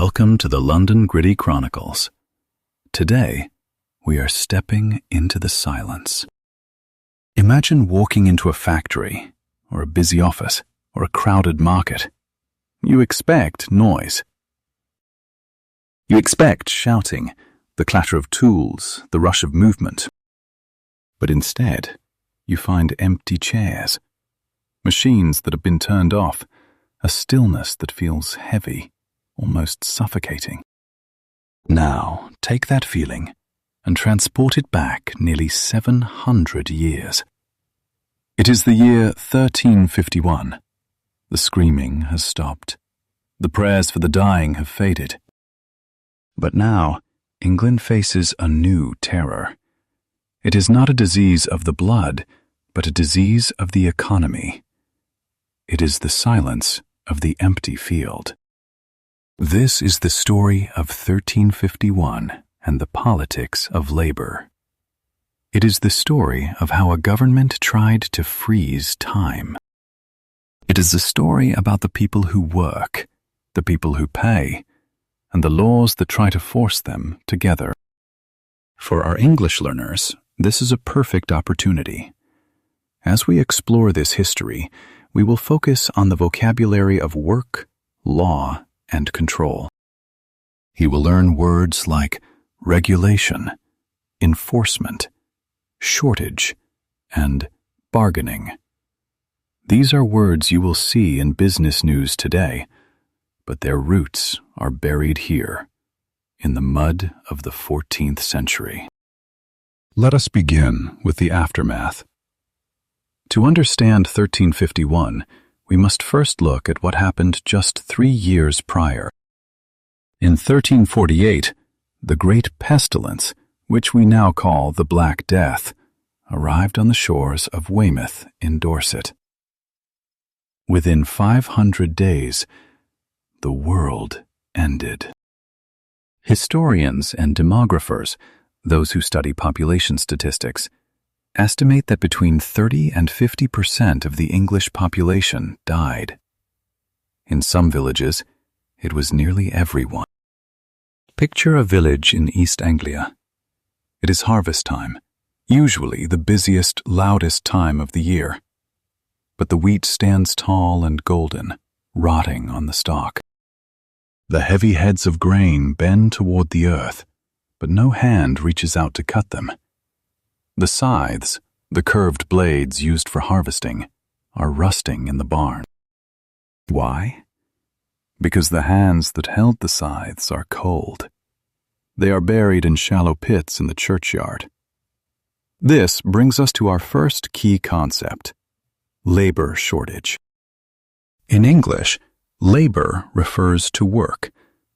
Welcome to the London Gritty Chronicles. Today, we are stepping into the silence. Imagine walking into a factory, or a busy office, or a crowded market. You expect noise. You expect shouting, the clatter of tools, the rush of movement. But instead, you find empty chairs, machines that have been turned off, a stillness that feels heavy, almost suffocating. Now, take that feeling and transport it back nearly 700 years. It is the year 1351. The screaming has stopped. The prayers for the dying have faded. But now, England faces a new terror. It is not a disease of the blood, but a disease of the economy. It is the silence of the empty field. This is the story of 1351 and the politics of labor. It is the story of how a government tried to freeze time. It is a story about the people who work, the people who pay, and the laws that try to force them together. For our English learners, this is a perfect opportunity. As we explore this history, we will focus on the vocabulary of work, law, and control. He will learn words like regulation, enforcement, shortage, and bargaining. These are words you will see in business news today, but their roots are buried here, in the mud of the 14th century. Let us begin with the aftermath. To understand 1351, we must first look at what happened just 3 years prior. In 1348, the Great Pestilence, which we now call the Black Death, arrived on the shores of Weymouth in Dorset. Within 500 days, the world ended. Historians and demographers, those who study population statistics, estimate that between 30 and 50% of the English population died. In some villages, it was nearly everyone. Picture a village in East Anglia. It is harvest time, usually the busiest, loudest time of the year. But the wheat stands tall and golden, rotting on the stalk. The heavy heads of grain bend toward the earth, but no hand reaches out to cut them. The scythes, the curved blades used for harvesting, are rusting in the barn. Why? Because the hands that held the scythes are cold. They are buried in shallow pits in the churchyard. This brings us to our first key concept: labor shortage. In English, labor refers to work,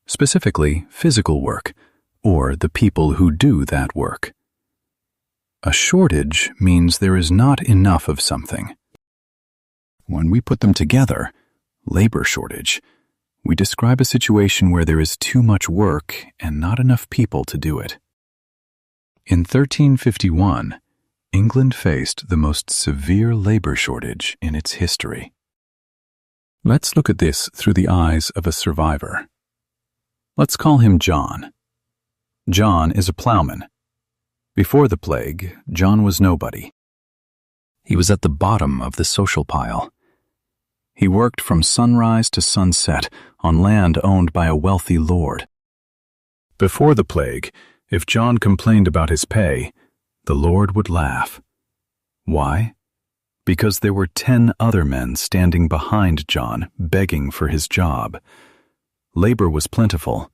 specifically physical work, or the people who do that work. A shortage means there is not enough of something. When we put them together, labor shortage, we describe a situation where there is too much work and not enough people to do it. In 1351, England faced the most severe labor shortage in its history. Let's look at this through the eyes of a survivor. Let's call him John. John is a plowman. Before the plague, John was nobody. He was at the bottom of the social pile. He worked from sunrise to sunset on land owned by a wealthy lord. Before the plague, if John complained about his pay, the lord would laugh. Why? Because there were 10 other men standing behind John, begging for his job. Labor was plentiful,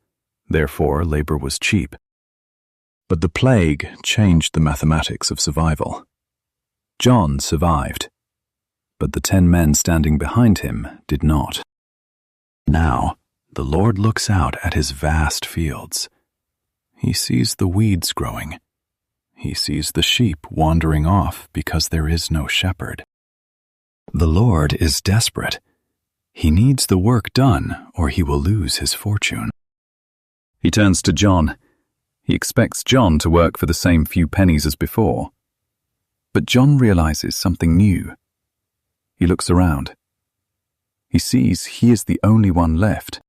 therefore labor was cheap. But the plague changed the mathematics of survival. John survived, but the 10 men standing behind him did not. Now, the Lord looks out at his vast fields. He sees the weeds growing. He sees the sheep wandering off because there is no shepherd. The Lord is desperate. He needs the work done, or he will lose his fortune. He turns to John. He expects John to work for the same few pennies as before. But John realizes something new. He looks around. He sees he is the only one left.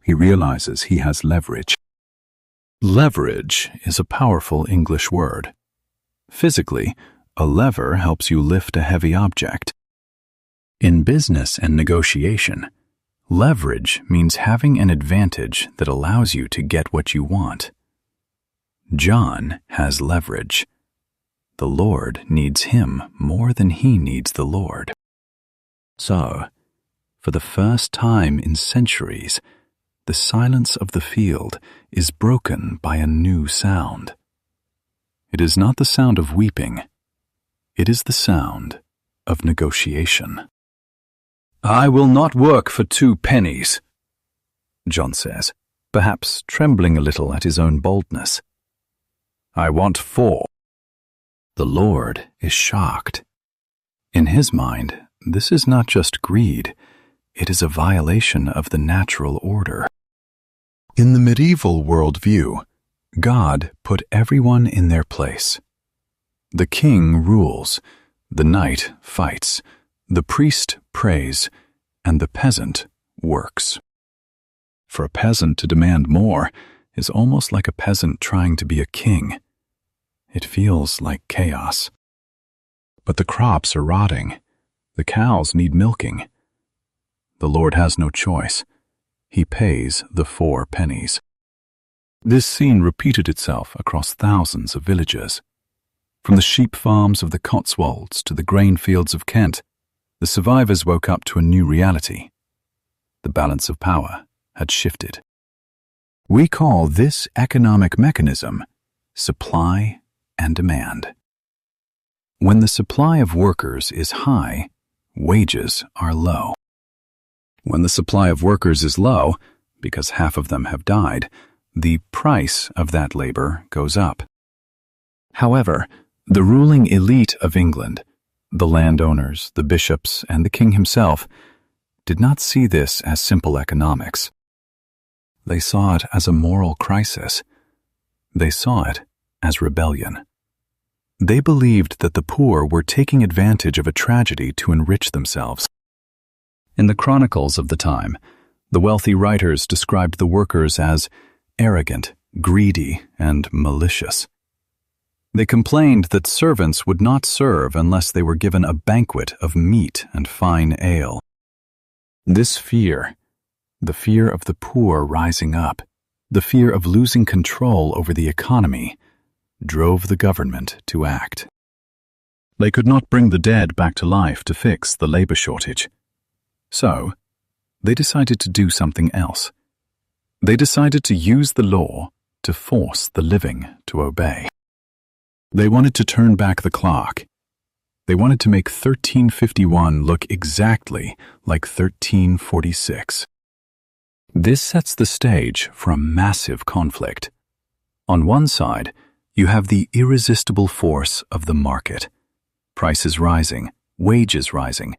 He realizes he has leverage. Leverage is a powerful English word. Physically, a lever helps you lift a heavy object. In business and negotiation, leverage means having an advantage that allows you to get what you want. John has leverage. The Lord needs him more than he needs the Lord. So, for the first time in centuries, the silence of the field is broken by a new sound. It is not the sound of weeping. It is the sound of negotiation. "I will not work for 2 pennies, John says, perhaps trembling a little at his own boldness. "I want 4. The Lord is shocked. In his mind, this is not just greed, it is a violation of the natural order. In the medieval worldview, God put everyone in their place. The king rules, the knight fights, the priest prays, and the peasant works. For a peasant to demand more is almost like a peasant trying to be a king. It feels like chaos. But the crops are rotting. The cows need milking. The Lord has no choice. He pays the 4 pennies. This scene repeated itself across thousands of villages. From the sheep farms of the Cotswolds to the grain fields of Kent, the survivors woke up to a new reality. The balance of power had shifted. We call this economic mechanism supply and demand. When the supply of workers is high, wages are low. When the supply of workers is low, because half of them have died, the price of that labor goes up. However, the ruling elite of England, the landowners, the bishops, and the king himself, did not see this as simple economics. They saw it as a moral crisis. They saw it as rebellion. They believed that the poor were taking advantage of a tragedy to enrich themselves. In the Chronicles of the time, the wealthy writers described the workers as arrogant, greedy, and malicious. They complained that servants would not serve unless they were given a banquet of meat and fine ale. This fear, the fear of the poor rising up, the fear of losing control over the economy, drove the government to act. They could not bring the dead back to life to fix the labor shortage. So, they decided to do something else. They decided to use the law to force the living to obey. They wanted to turn back the clock. They wanted to make 1351 look exactly like 1346. This sets the stage for a massive conflict. On one side, you have the irresistible force of the market. Prices rising, wages rising.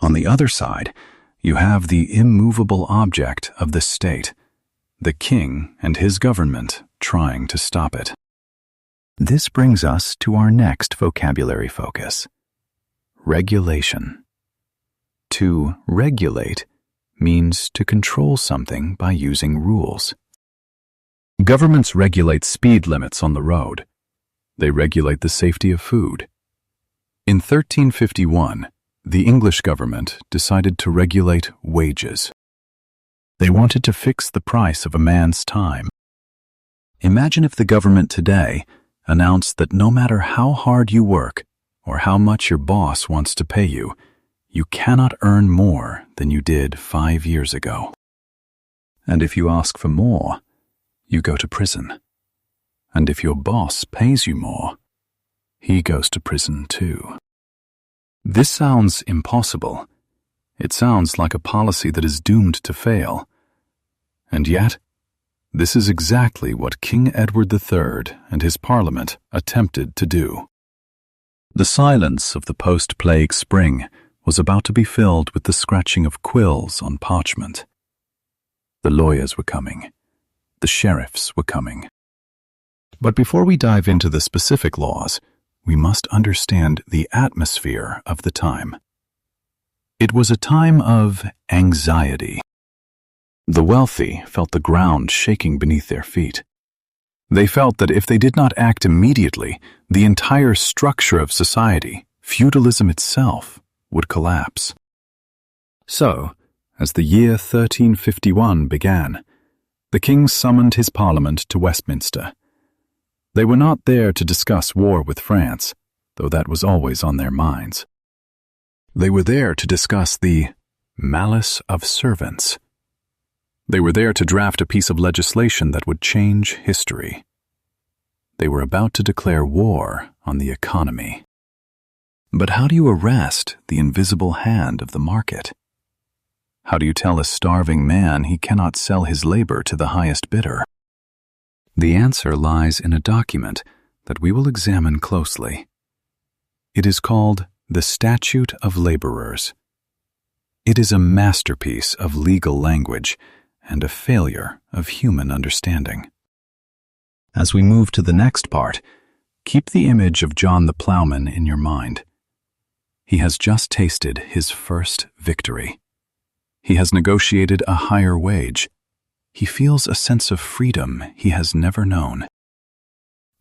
On the other side, you have the immovable object of the state, the king and his government trying to stop it. This brings us to our next vocabulary focus: regulation. To regulate means to control something by using rules. Governments regulate speed limits on the road. They regulate the safety of food. In 1351, the English government decided to regulate wages. They wanted to fix the price of a man's time. Imagine if the government today announced that no matter how hard you work or how much your boss wants to pay you, you cannot earn more than you did 5 years ago. And if you ask for more, you go to prison. And if your boss pays you more, he goes to prison too. This sounds impossible. It sounds like a policy that is doomed to fail. And yet, this is exactly what King Edward III and his Parliament attempted to do. The silence of the post-plague spring was about to be filled with the scratching of quills on parchment. The lawyers were coming. The sheriffs were coming. But before we dive into the specific laws, we must understand the atmosphere of the time. It was a time of anxiety. The wealthy felt the ground shaking beneath their feet. They felt that if they did not act immediately, the entire structure of society, feudalism itself, would collapse. So, as the year 1351 began, the king summoned his parliament to Westminster. They were not there to discuss war with France, though that was always on their minds. They were there to discuss the malice of servants. They were there to draft a piece of legislation that would change history. They were about to declare war on the economy. But how do you arrest the invisible hand of the market? How do you tell a starving man he cannot sell his labor to the highest bidder? The answer lies in a document that we will examine closely. It is called the Statute of Laborers. It is a masterpiece of legal language and a failure of human understanding. As we move to the next part, keep the image of John the Plowman in your mind. He has just tasted his first victory. He has negotiated a higher wage. He feels a sense of freedom he has never known.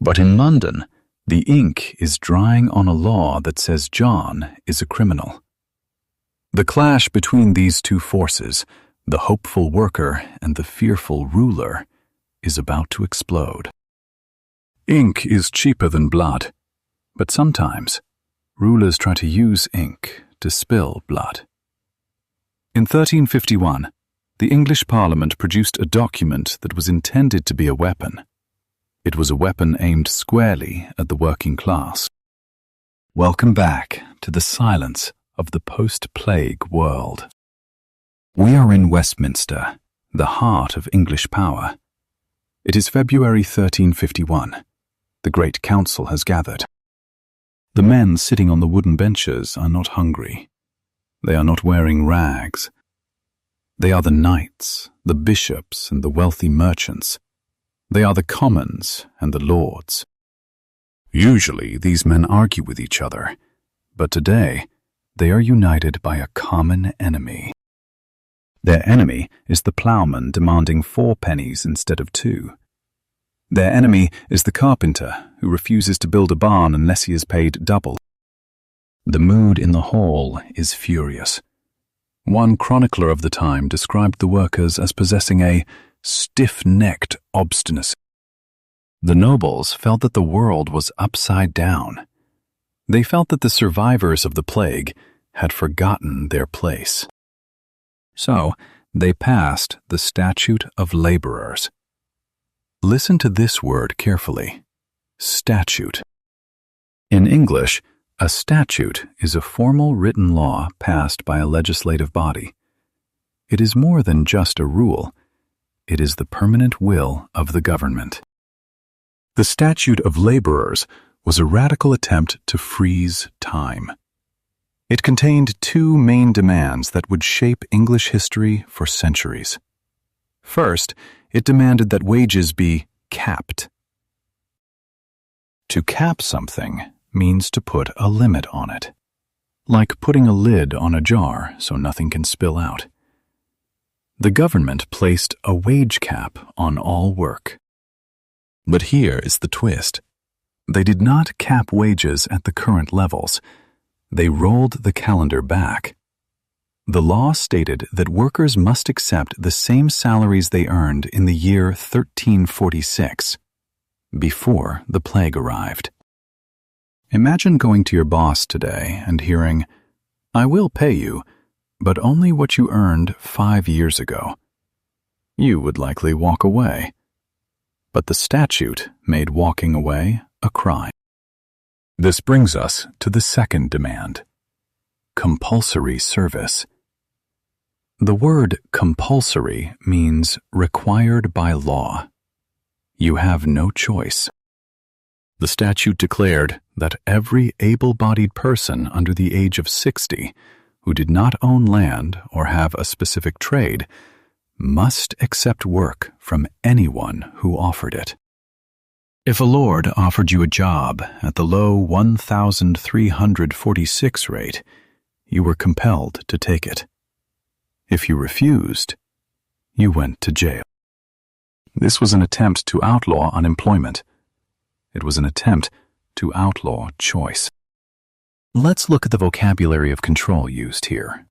But in London, the ink is drying on a law that says John is a criminal. The clash between these two forces, the hopeful worker and the fearful ruler, is about to explode. Ink is cheaper than blood, but sometimes rulers try to use ink to spill blood. In 1351, the English Parliament produced a document that was intended to be a weapon. It was a weapon aimed squarely at the working class. Welcome back to the silence of the post-plague world. We are in Westminster, the heart of English power. It is February 1351. The Great Council has gathered. The men sitting on the wooden benches are not hungry. They are not wearing rags. They are the knights, the bishops, and the wealthy merchants. They are the commons and the lords. Usually these men argue with each other, but today they are united by a common enemy. Their enemy is the ploughman demanding 4 pennies instead of 2. Their enemy is the carpenter who refuses to build a barn unless he is paid double. The mood in the hall is furious. One chronicler of the time described the workers as possessing a stiff-necked obstinacy. The nobles felt that the world was upside down. They felt that the survivors of the plague had forgotten their place. So, they passed the Statute of Laborers. Listen to this word carefully. Statute. In English, a statute is a formal written law passed by a legislative body. It is more than just a rule. It is the permanent will of the government. The Statute of Laborers was a radical attempt to freeze time. It contained 2 main demands that would shape English history for centuries. First, it demanded that wages be capped. To cap something means to put a limit on it, like putting a lid on a jar so nothing can spill out. The government placed a wage cap on all work. But here is the twist. They did not cap wages at the current levels. They rolled the calendar back. The law stated that workers must accept the same salaries they earned in the year 1346, before the plague arrived. Imagine going to your boss today and hearing, "I will pay you, but only what you earned 5 years ago." You would likely walk away. But the statute made walking away a crime. This brings us to the second demand: compulsory service. The word compulsory means required by law. You have no choice. The statute declared that every able-bodied person under the age of 60 who did not own land or have a specific trade must accept work from anyone who offered it. If a lord offered you a job at the low 1,346 rate, you were compelled to take it. If you refused, you went to jail. This was an attempt to outlaw unemployment. It was an attempt to outlaw choice. Let's look at the vocabulary of control used here.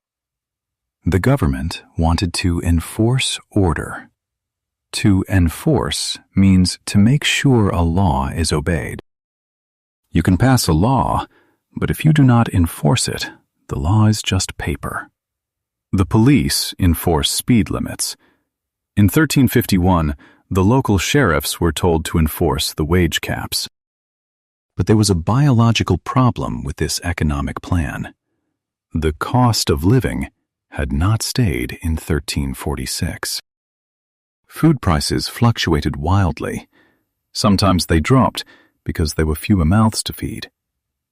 The government wanted to enforce order. To enforce means to make sure a law is obeyed. You can pass a law, but if you do not enforce it, the law is just paper. The police enforce speed limits. In 1351, the local sheriffs were told to enforce the wage caps. But there was a biological problem with this economic plan. The cost of living had not stayed in 1346. Food prices fluctuated wildly. Sometimes they dropped because there were fewer mouths to feed,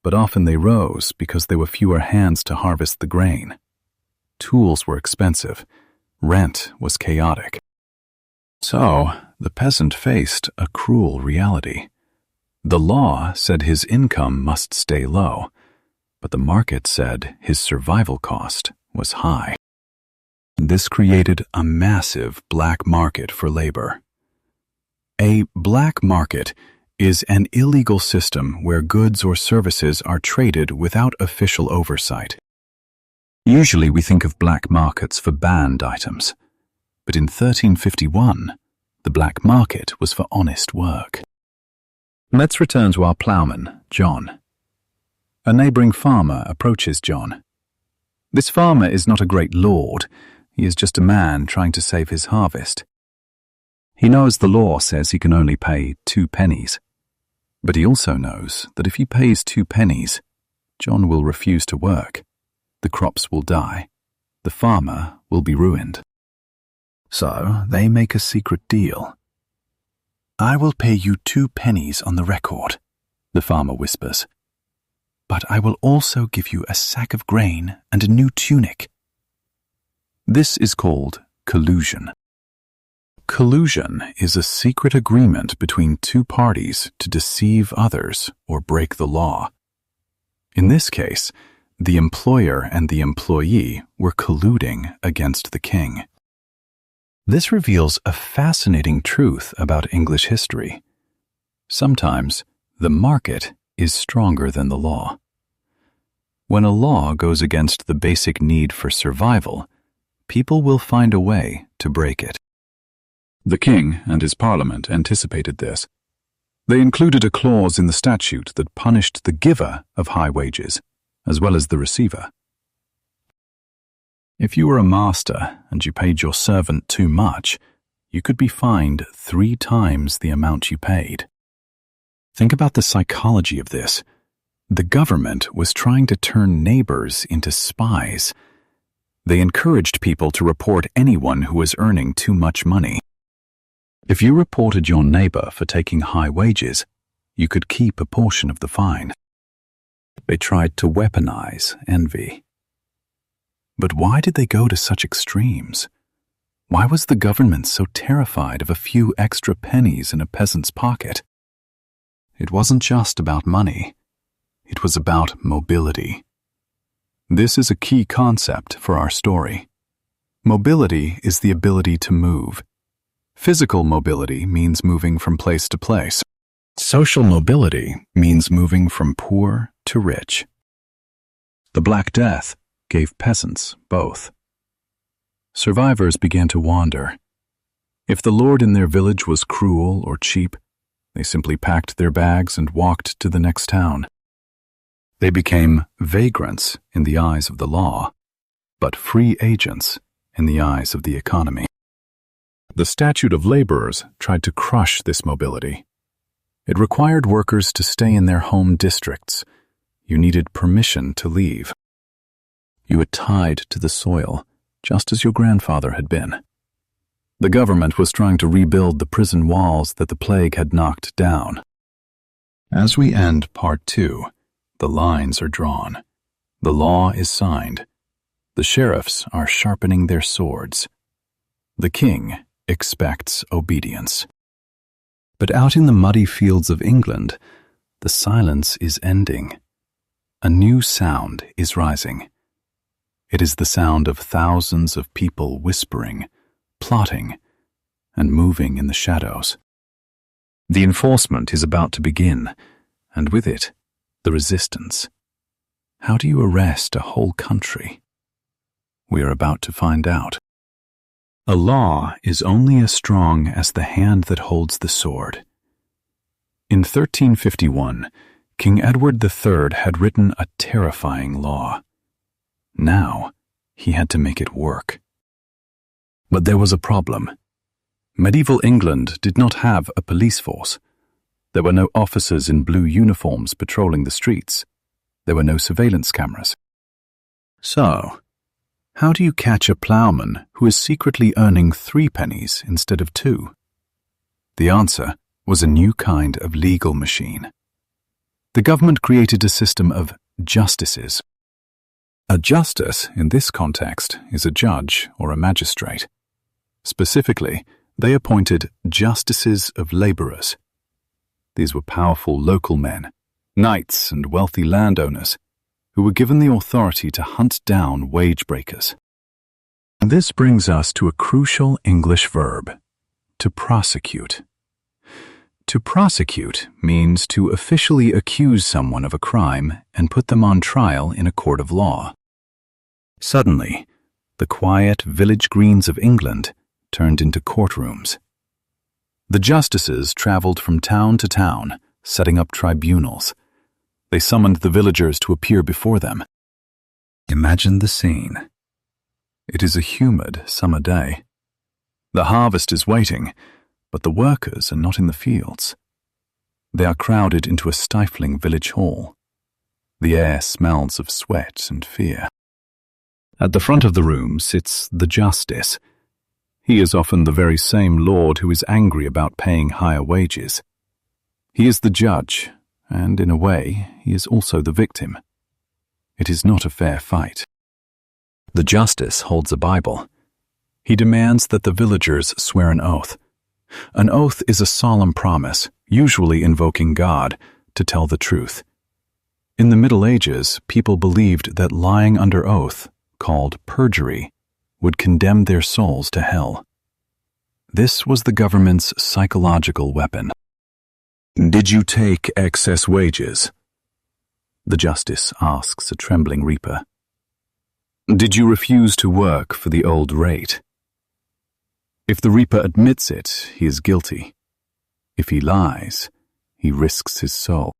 but often they rose because there were fewer hands to harvest the grain. Tools were expensive. Rent was chaotic. So, the peasant faced a cruel reality. The law said his income must stay low, but the market said his survival cost was high. This created a massive black market for labor. A black market is an illegal system where goods or services are traded without official oversight. Usually we think of black markets for banned items, but in 1351, the black market was for honest work. Let's return to our ploughman, John. A neighboring farmer approaches John. This farmer is not a great lord. He is just a man trying to save his harvest. He knows the law says he can only pay 2 pennies. But he also knows that if he pays 2 pennies, John will refuse to work. The crops will die. The farmer will be ruined. So they make a secret deal. "I will pay you 2 pennies on the record," the farmer whispers. "But I will also give you a sack of grain and a new tunic." This is called collusion. Collusion is a secret agreement between 2 parties to deceive others or break the law. In this case, the employer and the employee were colluding against the king. This reveals a fascinating truth about English history. Sometimes, the market is stronger than the law. When a law goes against the basic need for survival, people will find a way to break it. The king and his parliament anticipated this. They included a clause in the statute that punished the giver of high wages, as well as the receiver. If you were a master and you paid your servant too much, you could be fined 3 times the amount you paid. Think about the psychology of this. The government was trying to turn neighbors into spies. They encouraged people to report anyone who was earning too much money. If you reported your neighbor for taking high wages, you could keep a portion of the fine. They tried to weaponize envy. But why did they go to such extremes? Why was the government so terrified of a few extra pennies in a peasant's pocket? It wasn't just about money. It was about mobility. This is a key concept for our story. Mobility is the ability to move. Physical mobility means moving from place to place. Social mobility means moving from poor to rich. The Black Death gave peasants both. Survivors began to wander. If the lord in their village was cruel or cheap, they simply packed their bags and walked to the next town. They became vagrants in the eyes of the law, but free agents in the eyes of the economy. The Statute of Laborers tried to crush this mobility. It required workers to stay in their home districts. You needed permission to leave. You were tied to the soil, just as your grandfather had been. The government was trying to rebuild the prison walls that the plague had knocked down. As we end part 2, the lines are drawn. The law is signed. The sheriffs are sharpening their swords. The king expects obedience. But out in the muddy fields of England, the silence is ending. A new sound is rising. It is the sound of thousands of people whispering, plotting, and moving in the shadows. The enforcement is about to begin, and with it, the resistance. How do you arrest a whole country? We are about to find out. A law is only as strong as the hand that holds the sword. In 1351, King Edward III had written a terrifying law. Now, he had to make it work. But there was a problem. Medieval England did not have a police force. There were no officers in blue uniforms patrolling the streets. There were no surveillance cameras. So, how do you catch a ploughman who is secretly earning 3 pennies instead of 2? The answer was a new kind of legal machine. The government created a system of justices. A justice, in this context, is a judge or a magistrate. Specifically, they appointed justices of laborers. These were powerful local men, knights and wealthy landowners, who were given the authority to hunt down wage breakers. And this brings us to a crucial English verb, to prosecute. To prosecute means to officially accuse someone of a crime and put them on trial in a court of law. Suddenly, the quiet village greens of England turned into courtrooms. The justices traveled from town to town, setting up tribunals. They summoned the villagers to appear before them. Imagine the scene. It is a humid summer day. The harvest is waiting, but the workers are not in the fields. They are crowded into a stifling village hall. The air smells of sweat and fear. At the front of the room sits the justice. He is often the very same lord who is angry about paying higher wages. He is the judge, and in a way, he is also the victim. It is not a fair fight. The justice holds a Bible. He demands that the villagers swear an oath. An oath is a solemn promise, usually invoking God, to tell the truth. In the Middle Ages, people believed that lying under oath, called perjury, would condemn their souls to hell. This was the government's psychological weapon. Did you take excess wages? The justice asks a trembling reaper. Did you refuse to work for the old rate? If the reaper admits it, he is guilty. If he lies, he risks his soul.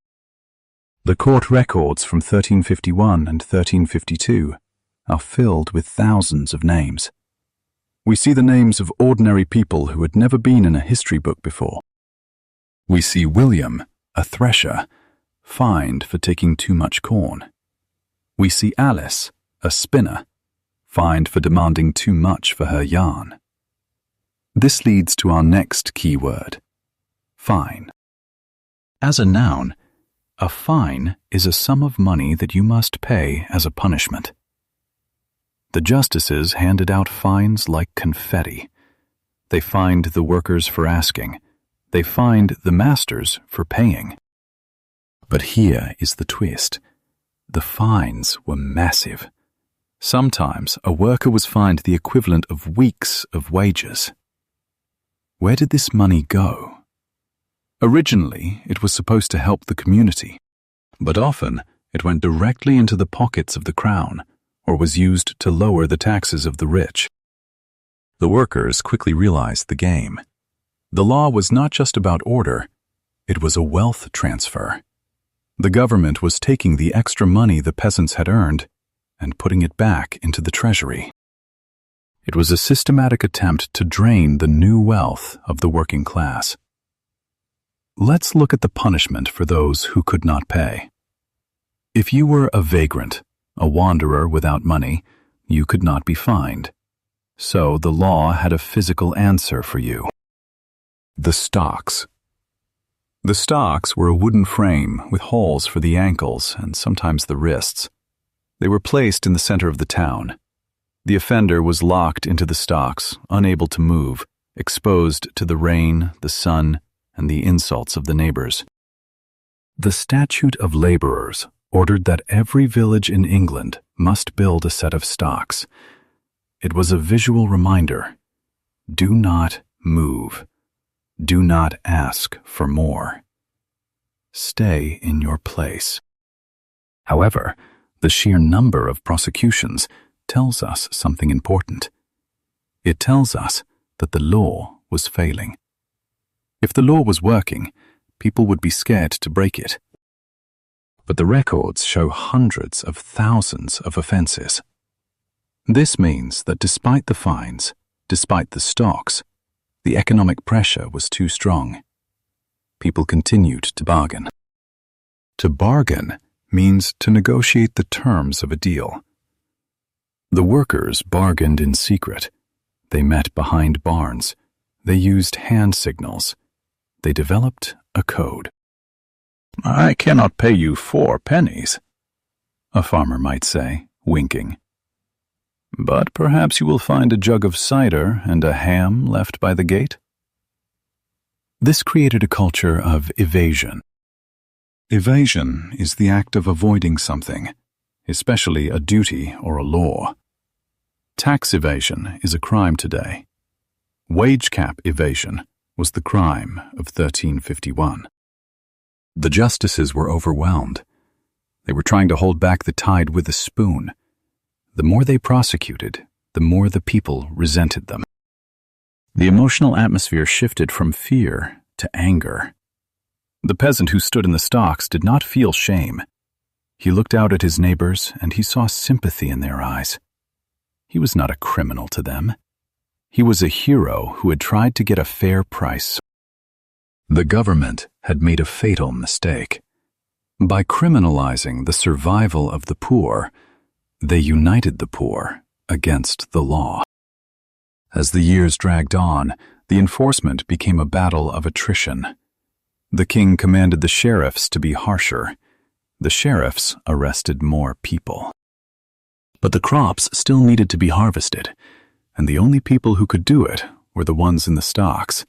The court records from 1351 and 1352 are filled with thousands of names. We see the names of ordinary people who had never been in a history book before. We see William, a thresher, fined for taking too much corn. We see Alice, a spinner, fined for demanding too much for her yarn. This leads to our next key word, fine. As a noun, a fine is a sum of money that you must pay as a punishment. The justices handed out fines like confetti. They fined the workers for asking. They fined the masters for paying. But here is the twist. The fines were massive. Sometimes a worker was fined the equivalent of weeks of wages. Where did this money go? Originally, it was supposed to help the community, but often it went directly into the pockets of the crown, or was used to lower the taxes of the rich. The workers quickly realized the game. The law was not just about order, it was a wealth transfer. The government was taking the extra money the peasants had earned and putting it back into the treasury. It was a systematic attempt to drain the new wealth of the working class. Let's look at the punishment for those who could not pay. If you were a vagrant, a wanderer without money, you could not be fined. So the law had a physical answer for you. The stocks. The stocks were a wooden frame with holes for the ankles and sometimes the wrists. They were placed in the center of the town. The offender was locked into the stocks, unable to move, exposed to the rain, the sun, and the insults of the neighbors. The Statute of Laborers ordered that every village in England must build a set of stocks. It was a visual reminder. Do not move. Do not ask for more. Stay in your place. However, the sheer number of prosecutions tells us something important. It tells us that the law was failing. If the law was working, people would be scared to break it. But the records show hundreds of thousands of offenses. This means that despite the fines, despite the stocks, the economic pressure was too strong. People continued to bargain. To bargain means to negotiate the terms of a deal. The workers bargained in secret. They met behind barns. They used hand signals. They developed a code. "I cannot pay you 4 pennies, a farmer might say, winking. "But perhaps you will find a jug of cider and a ham left by the gate." This created a culture of evasion. Evasion is the act of avoiding something, especially a duty or a law. Tax evasion is a crime today. Wage cap evasion was the crime of 1351. The justices were overwhelmed. They were trying to hold back the tide with a spoon. The more they prosecuted, the more the people resented them. The emotional atmosphere shifted from fear to anger. The peasant who stood in the stocks did not feel shame. He looked out at his neighbors and he saw sympathy in their eyes. He was not a criminal to them. He was a hero who had tried to get a fair price. The government had made a fatal mistake. By criminalizing the survival of the poor, they united the poor against the law. As the years dragged on, the enforcement became a battle of attrition. The king commanded the sheriffs to be harsher. The sheriffs arrested more people. But the crops still needed to be harvested, and the only people who could do it were the ones in the stocks.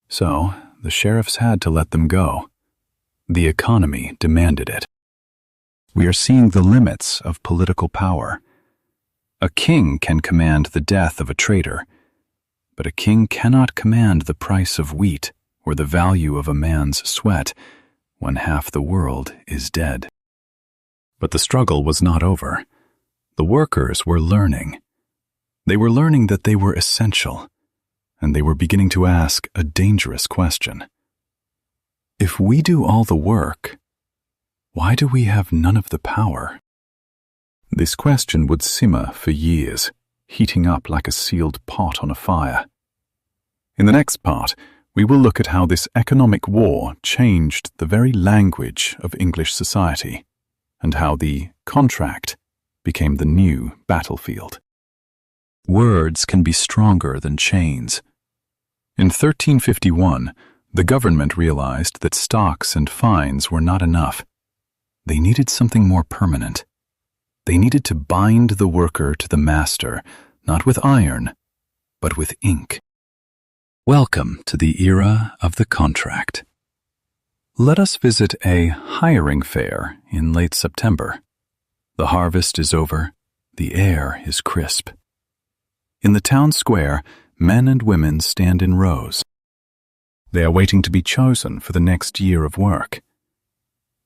So, the sheriffs had to let them go. The economy demanded it. We are seeing the limits of political power. A king can command the death of a traitor, but a king cannot command the price of wheat or the value of a man's sweat when half the world is dead. But the struggle was not over. The workers were learning. They were learning that they were essential, and they were beginning to ask a dangerous question. If we do all the work, why do we have none of the power? This question would simmer for years, heating up like a sealed pot on a fire. In the next part, we will look at how this economic war changed the very language of English society, and how the contract became the new battlefield. Words can be stronger than chains. In 1351, the government realized that stocks and fines were not enough. They needed something more permanent. They needed to bind the worker to the master, not with iron, but with ink. Welcome to the era of the contract. Let us visit a hiring fair in late September. The harvest is over. The air is crisp. In the town square, men and women stand in rows. They are waiting to be chosen for the next year of work.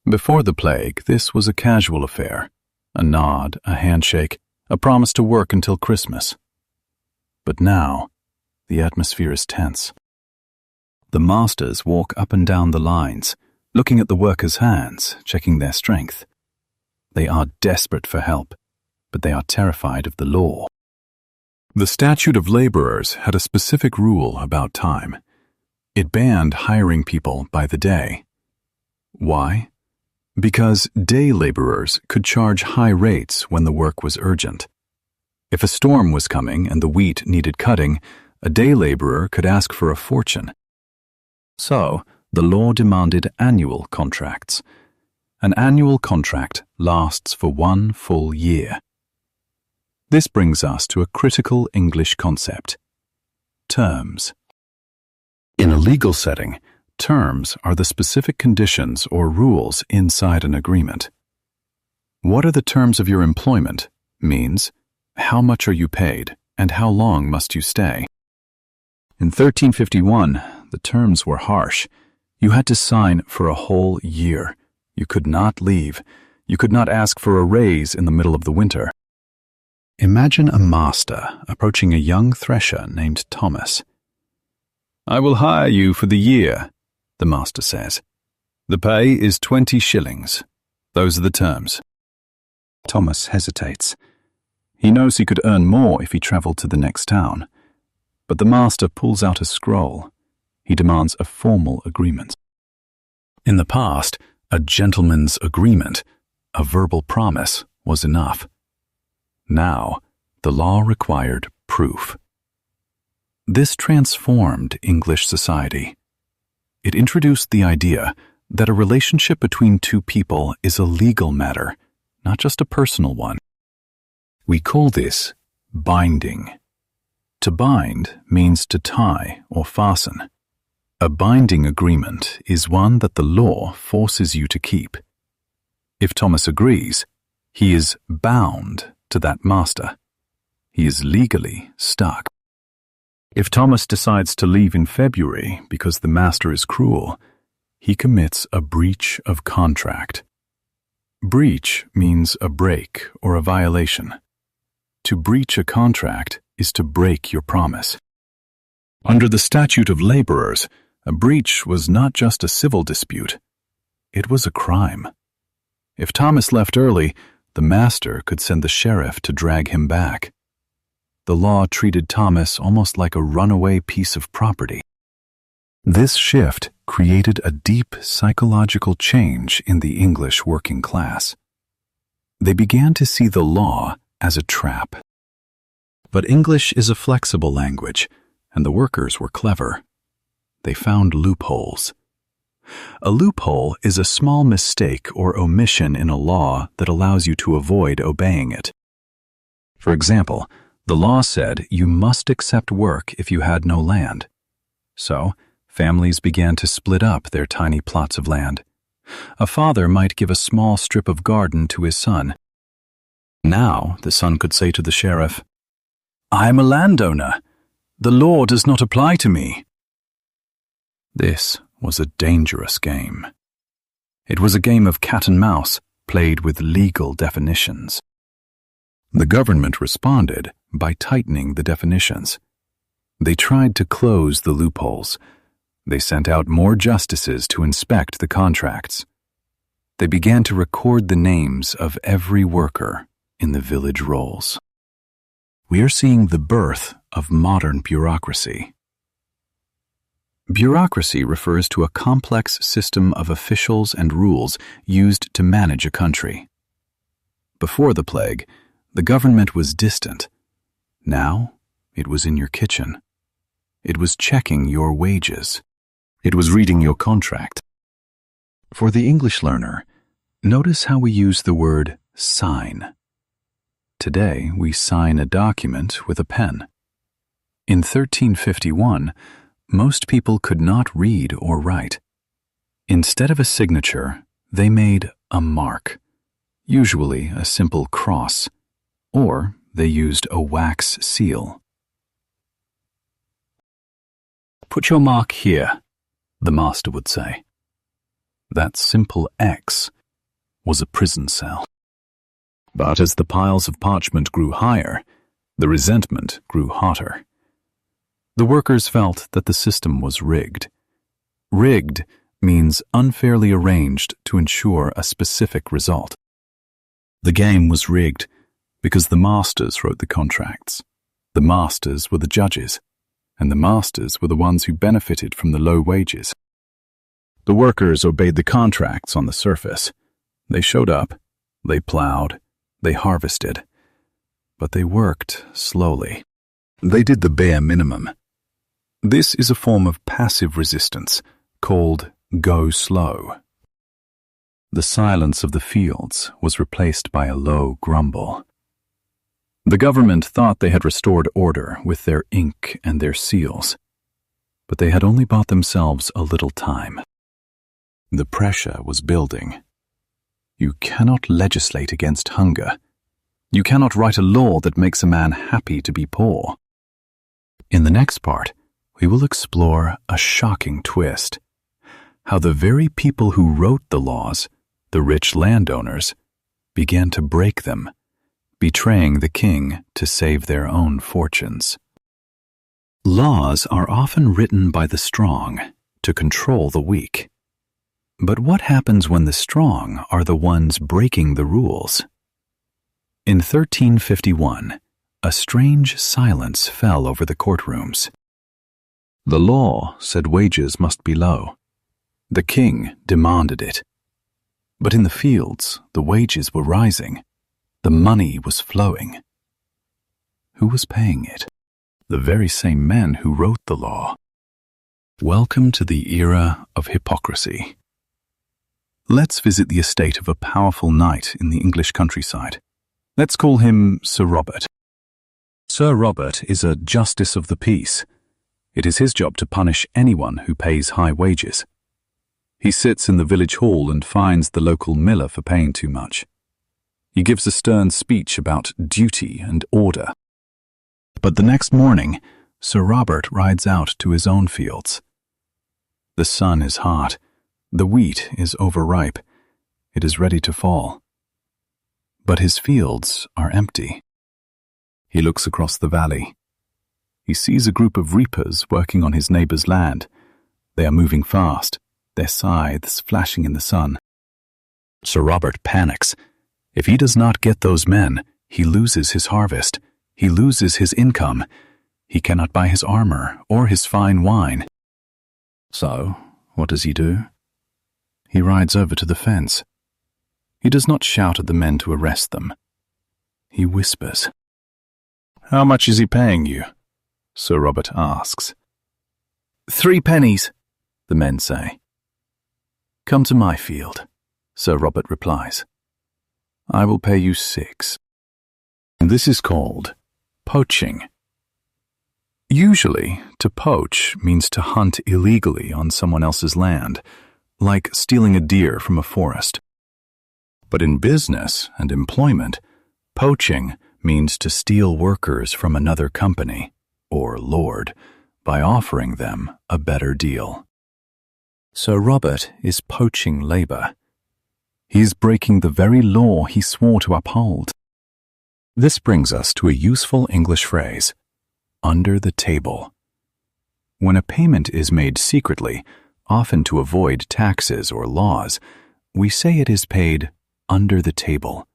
Before the plague, this was a casual affair. A nod, a handshake, a promise to work until Christmas. But now, the atmosphere is tense. The masters walk up and down the lines, looking at the workers' hands, checking their strength. They are desperate for help, but they are terrified of the law. The Statute of Laborers had a specific rule about time. It banned hiring people by the day. Why? Because day laborers could charge high rates when the work was urgent. If a storm was coming and the wheat needed cutting, a day laborer could ask for a fortune. So, the law demanded annual contracts. An annual contract lasts for 1 full year. This brings us to a critical English concept: terms. In a legal setting, terms are the specific conditions or rules inside an agreement. What are the terms of your employment means how much are you paid and how long must you stay. In 1351, the terms were harsh. You had to sign for a whole year. You could not leave. You could not ask for a raise in the middle of the winter. Imagine a master approaching a young thresher named Thomas. "I will hire you for the year," the master says. "The pay is 20 shillings. Those are the terms." Thomas hesitates. He knows he could earn more if he travelled to the next town. But the master pulls out a scroll. He demands a formal agreement. In the past, a gentleman's agreement, a verbal promise, was enough. Now, the law required proof. This transformed English society. It introduced the idea that a relationship between two people is a legal matter, not just a personal one. We call this binding. To bind means to tie or fasten. A binding agreement is one that the law forces you to keep. If Thomas agrees, he is bound to that master. He is legally stuck. If Thomas decides to leave in February because the master is cruel, he commits a breach of contract. Breach means a break or a violation. To breach a contract is to break your promise. Under the Statute of Laborers, a breach was not just a civil dispute. It was a crime. If Thomas left early, the master could send the sheriff to drag him back. The law treated Thomas almost like a runaway piece of property. This shift created a deep psychological change in the English working class. They began to see the law as a trap. But English is a flexible language, and the workers were clever. They found loopholes. A loophole is a small mistake or omission in a law that allows you to avoid obeying it. For example, the law said you must accept work if you had no land. So, families began to split up their tiny plots of land. A father might give a small strip of garden to his son. Now, the son could say to the sheriff, "I am a landowner. The law does not apply to me." This was a dangerous game. It was a game of cat and mouse played with legal definitions. The government responded by tightening the definitions. They tried to close the loopholes. They sent out more justices to inspect the contracts. They began to record the names of every worker in the village rolls. We are seeing the birth of modern bureaucracy. Bureaucracy refers to a complex system of officials and rules used to manage a country. Before the plague, the government was distant. Now, it was in your kitchen. It was checking your wages. It was reading your contract. For the English learner, notice how we use the word sign. Today, we sign a document with a pen. In 1351, most people could not read or write. Instead of a signature, they made a mark, usually a simple cross, or they used a wax seal. "Put your mark here," the master would say. That simple X was a prison cell. But as the piles of parchment grew higher, the resentment grew hotter. The workers felt that the system was rigged. Rigged means unfairly arranged to ensure a specific result. The game was rigged because the masters wrote the contracts. The masters were the judges, and the masters were the ones who benefited from the low wages. The workers obeyed the contracts on the surface. They showed up, they plowed, they harvested, but they worked slowly. They did the bare minimum. This is a form of passive resistance called go slow. The silence of the fields was replaced by a low grumble. The government thought they had restored order with their ink and their seals, but they had only bought themselves a little time. The pressure was building. You cannot legislate against hunger. You cannot write a law that makes a man happy to be poor. In the next part, we will explore a shocking twist: how the very people who wrote the laws, the rich landowners, began to break them, betraying the king to save their own fortunes. Laws are often written by the strong to control the weak. But what happens when the strong are the ones breaking the rules? In 1351, a strange silence fell over the courtrooms. The law said wages must be low. The king demanded it. But in the fields, the wages were rising. The money was flowing. Who was paying it? The very same men who wrote the law. Welcome to the era of hypocrisy. Let's visit the estate of a powerful knight in the English countryside. Let's call him Sir Robert. Sir Robert is a justice of the peace. It is his job to punish anyone who pays high wages. He sits in the village hall and fines the local miller for paying too much. He gives a stern speech about duty and order. But the next morning, Sir Robert rides out to his own fields. The sun is hot. The wheat is overripe. It is ready to fall. But his fields are empty. He looks across the valley. He sees a group of reapers working on his neighbor's land. They are moving fast, their scythes flashing in the sun. Sir Robert panics. If he does not get those men, he loses his harvest. He loses his income. He cannot buy his armor or his fine wine. So, what does he do? He rides over to the fence. He does not shout at the men to arrest them. He whispers. "How much is he paying you?" Sir Robert asks. "3 pennies, the men say. "Come to my field," Sir Robert replies. "I will pay you 6. This is called poaching. Usually, to poach means to hunt illegally on someone else's land, like stealing a deer from a forest. But in business and employment, poaching means to steal workers from another company, or lord, by offering them a better deal. Sir Robert is poaching labor. He is breaking the very law he swore to uphold. This brings us to a useful English phrase, under the table. When a payment is made secretly, often to avoid taxes or laws, we say it is paid under the table.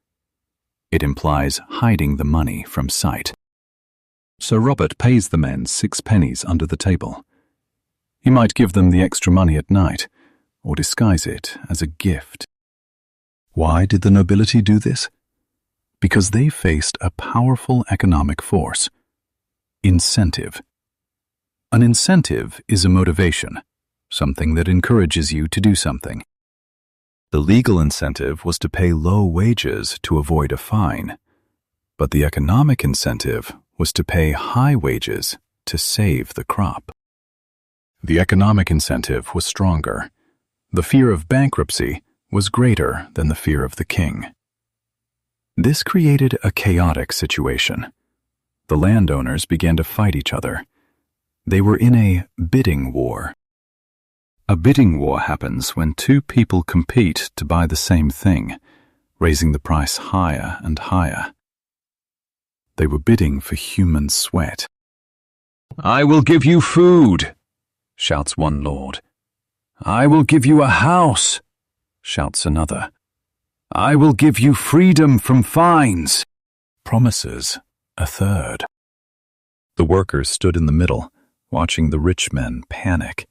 It implies hiding the money from sight. Sir Robert pays the men 6 pennies under the table. He might give them the extra money at night, or disguise it as a gift. Why did the nobility do this? Because they faced a powerful economic force: incentive. An incentive is a motivation, something that encourages you to do something. The legal incentive was to pay low wages to avoid a fine, but the economic incentive was to pay high wages to save the crop. The economic incentive was stronger. The fear of bankruptcy was greater than the fear of the king. This created a chaotic situation. The landowners began to fight each other. They were in a bidding war. A bidding war happens when 2 people compete to buy the same thing, raising the price higher and higher. They were bidding for human sweat. "I will give you food," shouts one lord. "I will give you a house," shouts another. "I will give you freedom from fines," promises a third. The workers stood in the middle, watching the rich men panic.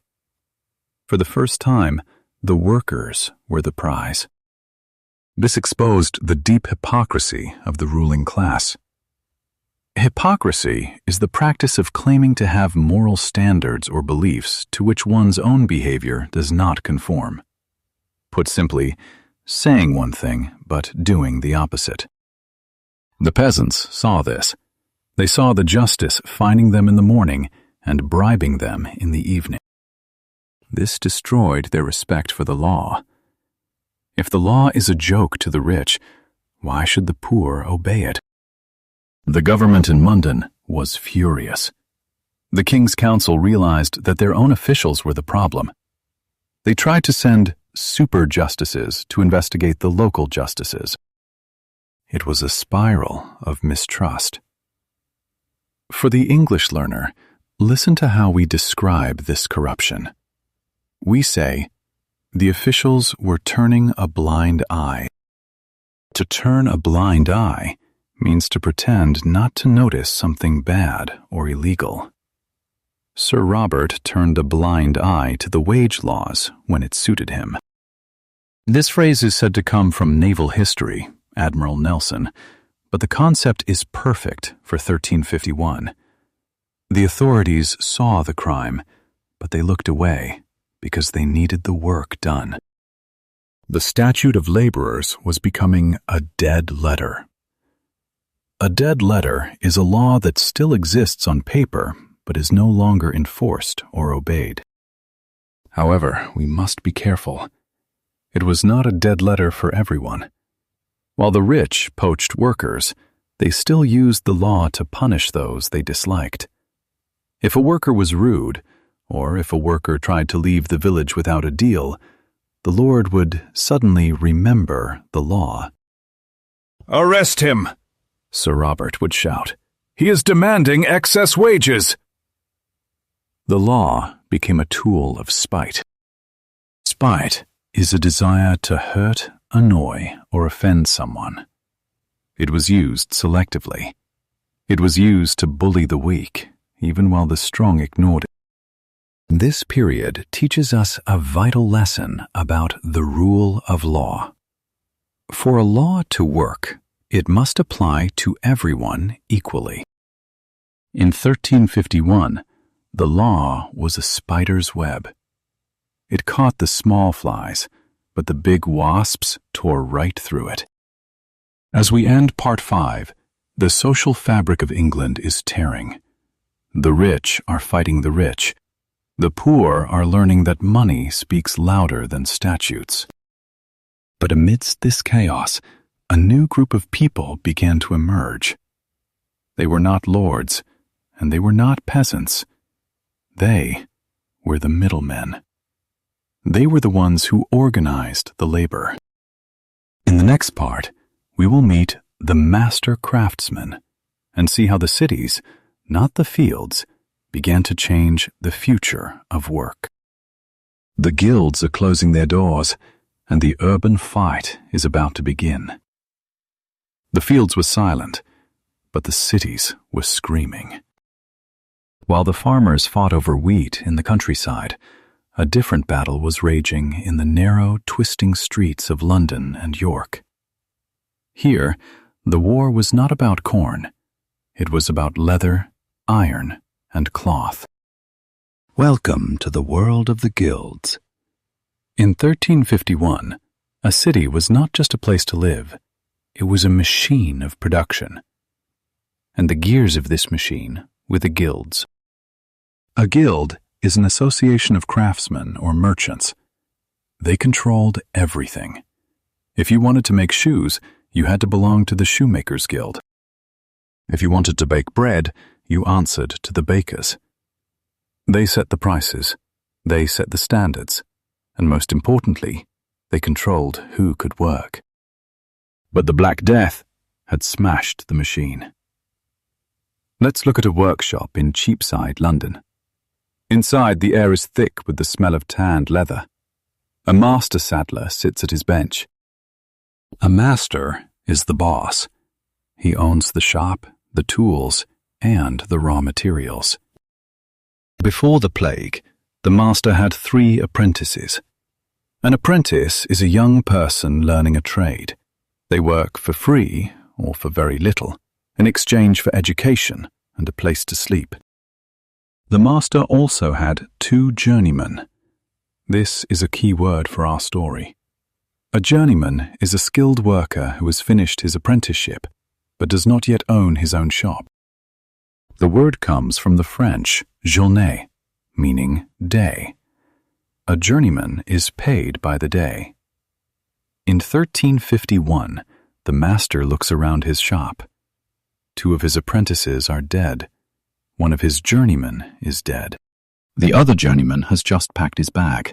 For the first time, the workers were the prize. This exposed the deep hypocrisy of the ruling class. Hypocrisy is the practice of claiming to have moral standards or beliefs to which one's own behavior does not conform. Put simply, saying one thing but doing the opposite. The peasants saw this. They saw the justice fining them in the morning and bribing them in the evening. This destroyed their respect for the law. If the law is a joke to the rich, why should the poor obey it? The government in London was furious. The King's Council realized that their own officials were the problem. They tried to send super justices to investigate the local justices. It was a spiral of mistrust. For the English learner, listen to how we describe this corruption. We say, the officials were turning a blind eye. To turn a blind eye means to pretend not to notice something bad or illegal. Sir Robert turned a blind eye to the wage laws when it suited him. This phrase is said to come from naval history, Admiral Nelson, but the concept is perfect for 1351. The authorities saw the crime, but they looked away because they needed the work done. The Statute of Laborers was becoming a dead letter. A dead letter is a law that still exists on paper but is no longer enforced or obeyed. However, we must be careful. It was not a dead letter for everyone. While the rich poached workers, they still used the law to punish those they disliked. If a worker was rude, or if a worker tried to leave the village without a deal, the Lord would suddenly remember the law. "Arrest him!" Sir Robert would shout. "He is demanding excess wages!" The law became a tool of spite. Spite is a desire to hurt, annoy, or offend someone. It was used selectively. It was used to bully the weak, even while the strong ignored it. This period teaches us a vital lesson about the rule of law. For a law to work, it must apply to everyone equally. In 1351, the law was a spider's web. It caught the small flies, but the big wasps tore right through it. As we end Part 5, the social fabric of England is tearing. The rich are fighting the rich. The poor are learning that money speaks louder than statutes. But amidst this chaos, a new group of people began to emerge. They were not lords, and they were not peasants. They were the middlemen. They were the ones who organized the labor. In the next part, we will meet the master craftsmen and see how the cities, not the fields, began to change the future of work. The guilds are closing their doors, and the urban fight is about to begin. The fields were silent, but the cities were screaming. While the farmers fought over wheat in the countryside, a different battle was raging in the narrow, twisting streets of London and York. Here, the war was not about corn. It was about leather, iron, and cloth. Welcome to the world of the guilds. In 1351, a city was not just a place to live. It was a machine of production. And the gears of this machine were the guilds. A guild is an association of craftsmen or merchants. They controlled everything. If you wanted to make shoes, you had to belong to the shoemakers' guild. If you wanted to bake bread, you answered to the bakers. They set the prices, they set the standards, and most importantly, they controlled who could work. But the Black Death had smashed the machine. Let's look at a workshop in Cheapside, London. Inside, the air is thick with the smell of tanned leather. A master saddler sits at his bench. A master is the boss. He owns the shop, the tools, and the raw materials. Before the plague, the master had 3 apprentices. An apprentice is a young person learning a trade. They work for free, or for very little, in exchange for education and a place to sleep. The master also had 2 journeymen. This is a key word for our story. A journeyman is a skilled worker who has finished his apprenticeship, but does not yet own his own shop. The word comes from the French journée, meaning day. A journeyman is paid by the day. In 1351, the master looks around his shop. 2 of his apprentices are dead. One of his journeymen is dead. The other journeyman has just packed his bag.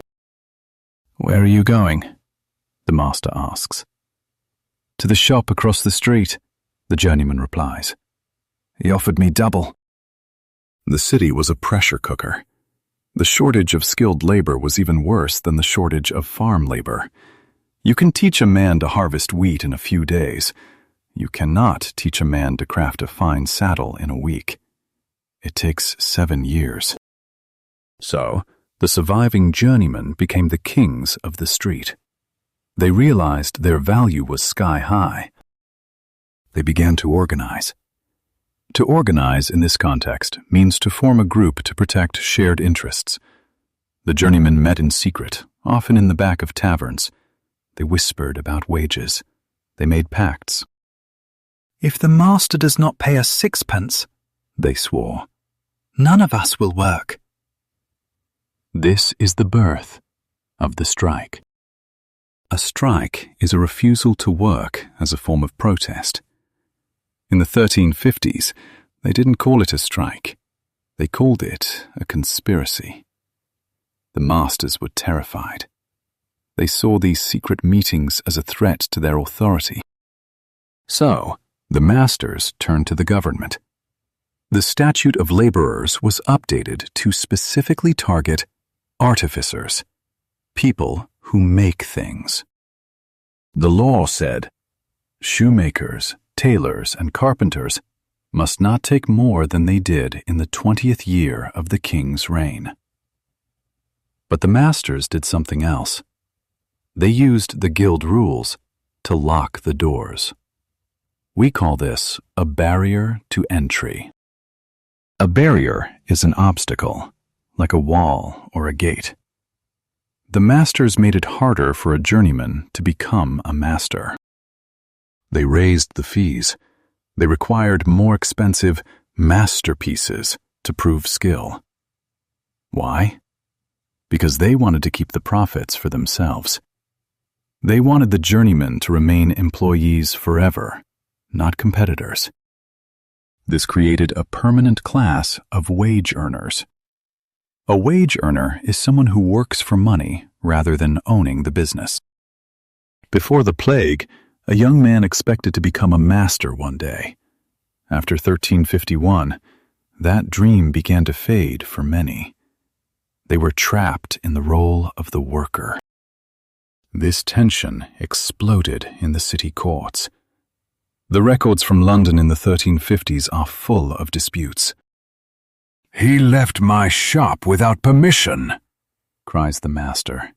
"Where are you going?" the master asks. "To the shop across the street," the journeyman replies. "He offered me double." The city was a pressure cooker. The shortage of skilled labor was even worse than the shortage of farm labor. You can teach a man to harvest wheat in a few days. You cannot teach a man to craft a fine saddle in a week. It takes 7 years. So, the surviving journeymen became the kings of the street. They realized their value was sky high. They began to organize. To organize in this context means to form a group to protect shared interests. The journeymen met in secret, often in the back of taverns. They whispered about wages. They made pacts. "If the master does not pay us 6 pence," they swore, "none of us will work." This is the birth of the strike. A strike is a refusal to work as a form of protest. In the 1350s, they didn't call it a strike. They called it a conspiracy. The masters were terrified. They saw these secret meetings as a threat to their authority. So, the masters turned to the government. The Statute of Laborers was updated to specifically target artificers, people who make things. The law said, shoemakers, tailors, and carpenters must not take more than they did in the 20th year of the king's reign. But the masters did something else. They used the guild rules to lock the doors. We call this a barrier to entry. A barrier is an obstacle, like a wall or a gate. The masters made it harder for a journeyman to become a master. They raised the fees. They required more expensive masterpieces to prove skill. Why? Because they wanted to keep the profits for themselves. They wanted the journeymen to remain employees forever, not competitors. This created a permanent class of wage earners. A wage earner is someone who works for money rather than owning the business. Before the plague, a young man expected to become a master one day. After 1351, that dream began to fade for many. They were trapped in the role of the worker. This tension exploded in the city courts. The records from London in the 1350s are full of disputes. "He left my shop without permission," cries the master.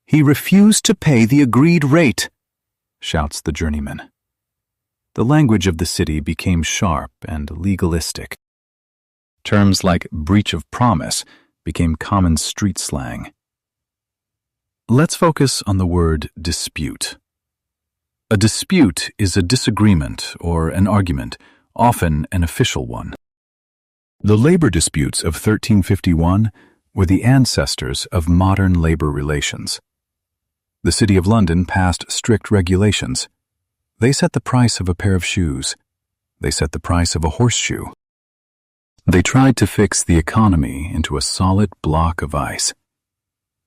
"He refused to pay the agreed rate," shouts the journeyman. The language of the city became sharp and legalistic. Terms like breach of promise became common street slang. Let's focus on the word dispute. A dispute is a disagreement or an argument, often an official one. The labor disputes of 1351 were the ancestors of modern labor relations. The City of London passed strict regulations. They set the price of a pair of shoes. They set the price of a horseshoe. They tried to fix the economy into a solid block of ice.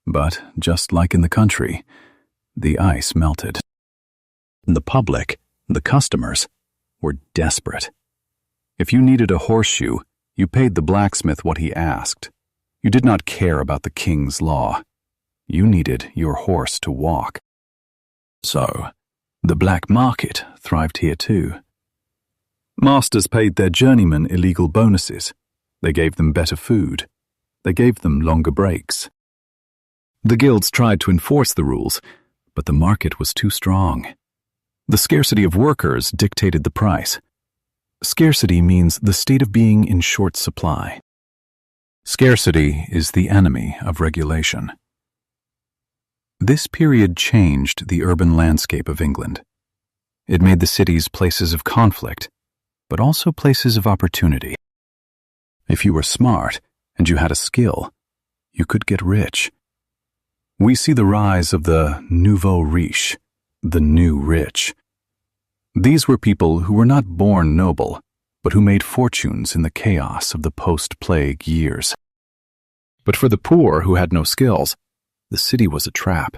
But, just like in the country, the ice melted. The public, the customers, were desperate. If you needed a horseshoe, you paid the blacksmith what he asked. You did not care about the king's law. You needed your horse to walk. So, the black market thrived here too. Masters paid their journeymen illegal bonuses. They gave them better food. They gave them longer breaks. The guilds tried to enforce the rules, but the market was too strong. The scarcity of workers dictated the price. Scarcity means the state of being in short supply. Scarcity is the enemy of regulation. This period changed the urban landscape of England. It made the cities places of conflict, but also places of opportunity. If you were smart and you had a skill, you could get rich. We see the rise of the nouveau riche, the new rich. These were people who were not born noble. but who made fortunes in the chaos of the post-plague years. But for the poor who had no skills, the city was a trap.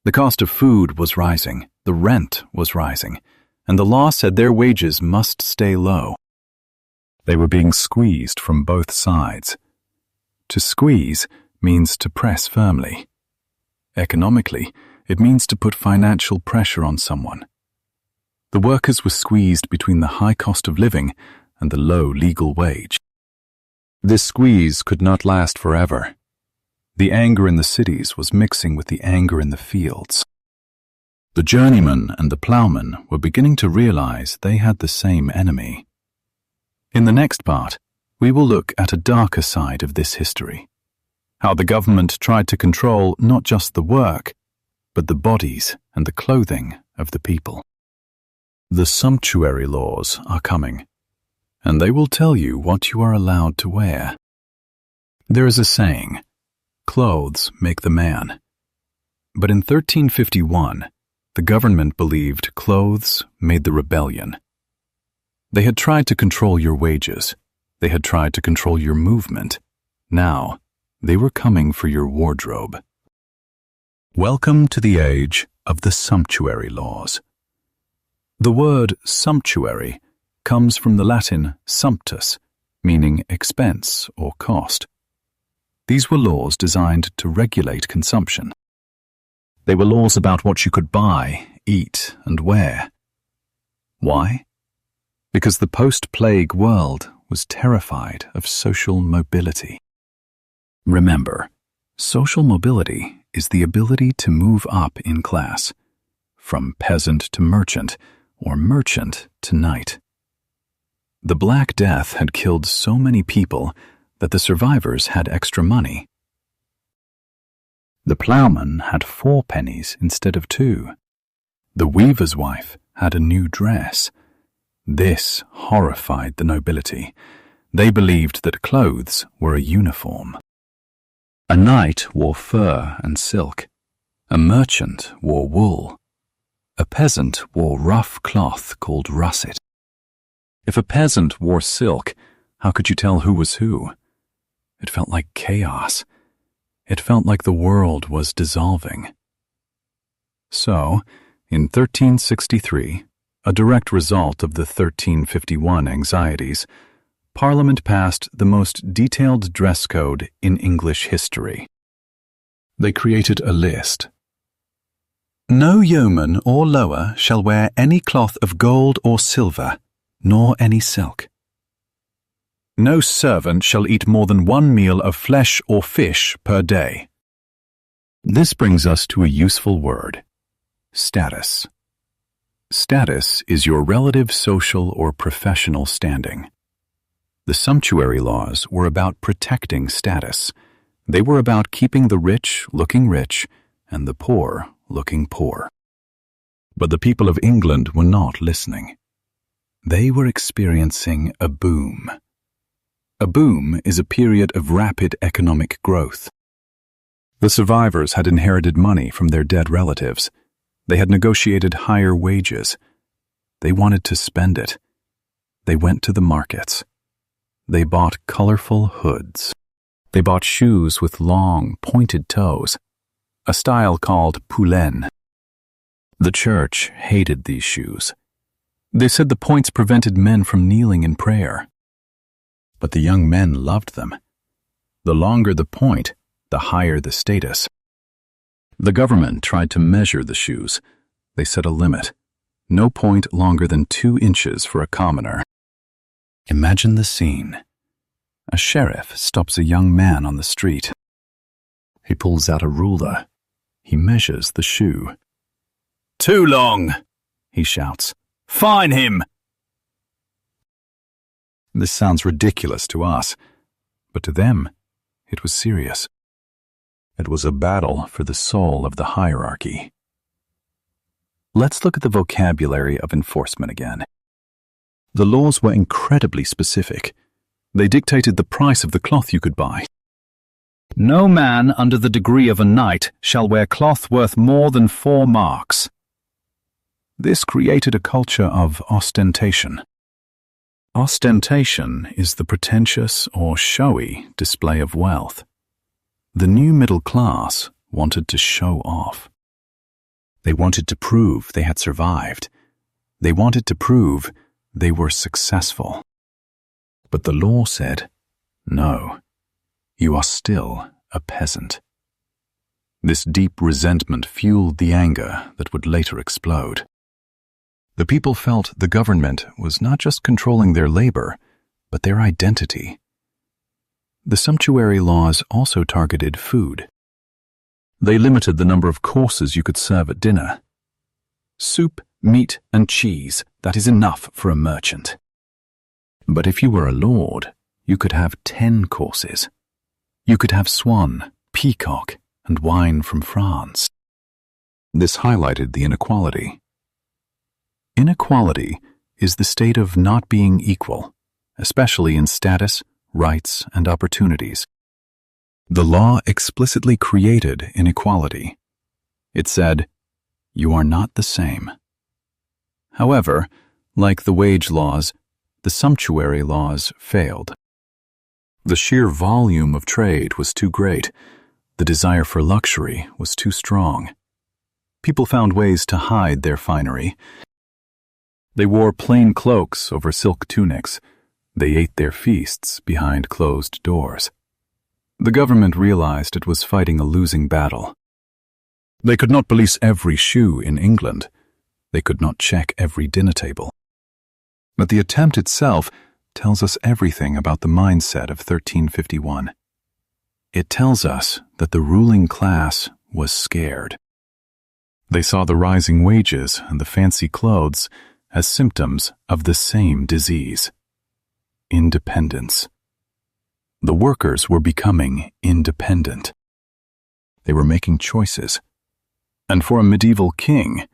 The cost of food was rising, the rent was rising, and the law said their wages must stay low. They were being squeezed from both sides. To squeeze means to press firmly. Economically, it means to put financial pressure on someone. The workers were squeezed between the high cost of living and the low legal wage. This squeeze could not last forever. The anger in the cities was mixing with the anger in the fields. The journeyman and the ploughman were beginning to realize they had the same enemy. In the next part, we will look at a darker side of this history. How the government tried to control not just the work, but the bodies and the clothing of the people. The sumptuary laws are coming, and they will tell you what you are allowed to wear. There is a saying, clothes make the man. But in 1351, the government believed clothes made the rebellion. They had tried to control your wages. They had tried to control your movement. Now, they were coming for your wardrobe. Welcome to the age of the sumptuary laws. The word sumptuary comes from the Latin sumptus, meaning expense or cost. These were laws designed to regulate consumption. They were laws about what you could buy, eat, and wear. Why? Because the post-plague world was terrified of social mobility. Remember, social mobility is the ability to move up in class, from peasant to merchant, or merchant to knight. The Black Death had killed so many people that the survivors had extra money. The ploughman had 4 pennies instead of 2. The weaver's wife had a new dress. This horrified the nobility. They believed that clothes were a uniform. A knight wore fur and silk. A merchant wore wool. A peasant wore rough cloth called russet. If a peasant wore silk, how could you tell who was who? It felt like chaos. It felt like the world was dissolving. So, in 1363, a direct result of the 1351 anxieties, Parliament passed the most detailed dress code in English history. They created a list. No yeoman or lower shall wear any cloth of gold or silver, nor any silk. No servant shall eat more than 1 meal of flesh or fish per day. This brings us to a useful word, status. Status is your relative social or professional standing. The sumptuary laws were about protecting status. They were about keeping the rich looking rich and the poor looking poor. But the people of England were not listening. They were experiencing a boom. A boom is a period of rapid economic growth. The survivors had inherited money from their dead relatives. They had negotiated higher wages. They wanted to spend it. They went to the markets. They bought colorful hoods. They bought shoes with long, pointed toes, a style called poulaine. The church hated these shoes. They said the points prevented men from kneeling in prayer. But the young men loved them. The longer the point, the higher the status. The government tried to measure the shoes. They set a limit. No point longer than 2 inches for a commoner. Imagine the scene. A sheriff stops a young man on the street. He pulls out a ruler. He measures the shoe. "Too long," he shouts. "Fine him!" This sounds ridiculous to us, but to them, it was serious. It was a battle for the soul of the hierarchy. Let's look at the vocabulary of enforcement again. The laws were incredibly specific. They dictated the price of the cloth you could buy. No man under the degree of a knight shall wear cloth worth more than 4 marks. This created a culture of ostentation. Ostentation is the pretentious or showy display of wealth. The new middle class wanted to show off. They wanted to prove they had survived. They wanted to prove they were successful. But the law said, no, you are still a peasant. This deep resentment fueled the anger that would later explode. The people felt the government was not just controlling their labor, but their identity. The sumptuary laws also targeted food. They limited the number of courses you could serve at dinner. Soup, meat, and cheese, that is enough for a merchant. But if you were a lord, you could have 10 courses. You could have swan, peacock, and wine from France. This highlighted the inequality. Inequality is the state of not being equal, especially in status, rights, and opportunities. The law explicitly created inequality. It said, you are not the same. However, like the wage laws, the sumptuary laws failed. The sheer volume of trade was too great. The desire for luxury was too strong. People found ways to hide their finery. They wore plain cloaks over silk tunics. They ate their feasts behind closed doors. The government realized it was fighting a losing battle. They could not police every shoe in England. They could not check every dinner table. But the attempt itself tells us everything about the mindset of 1351. It tells us that the ruling class was scared. They saw the rising wages and the fancy clothes as symptoms of the same disease: independence. The workers were becoming independent. They were making choices. And for a medieval king,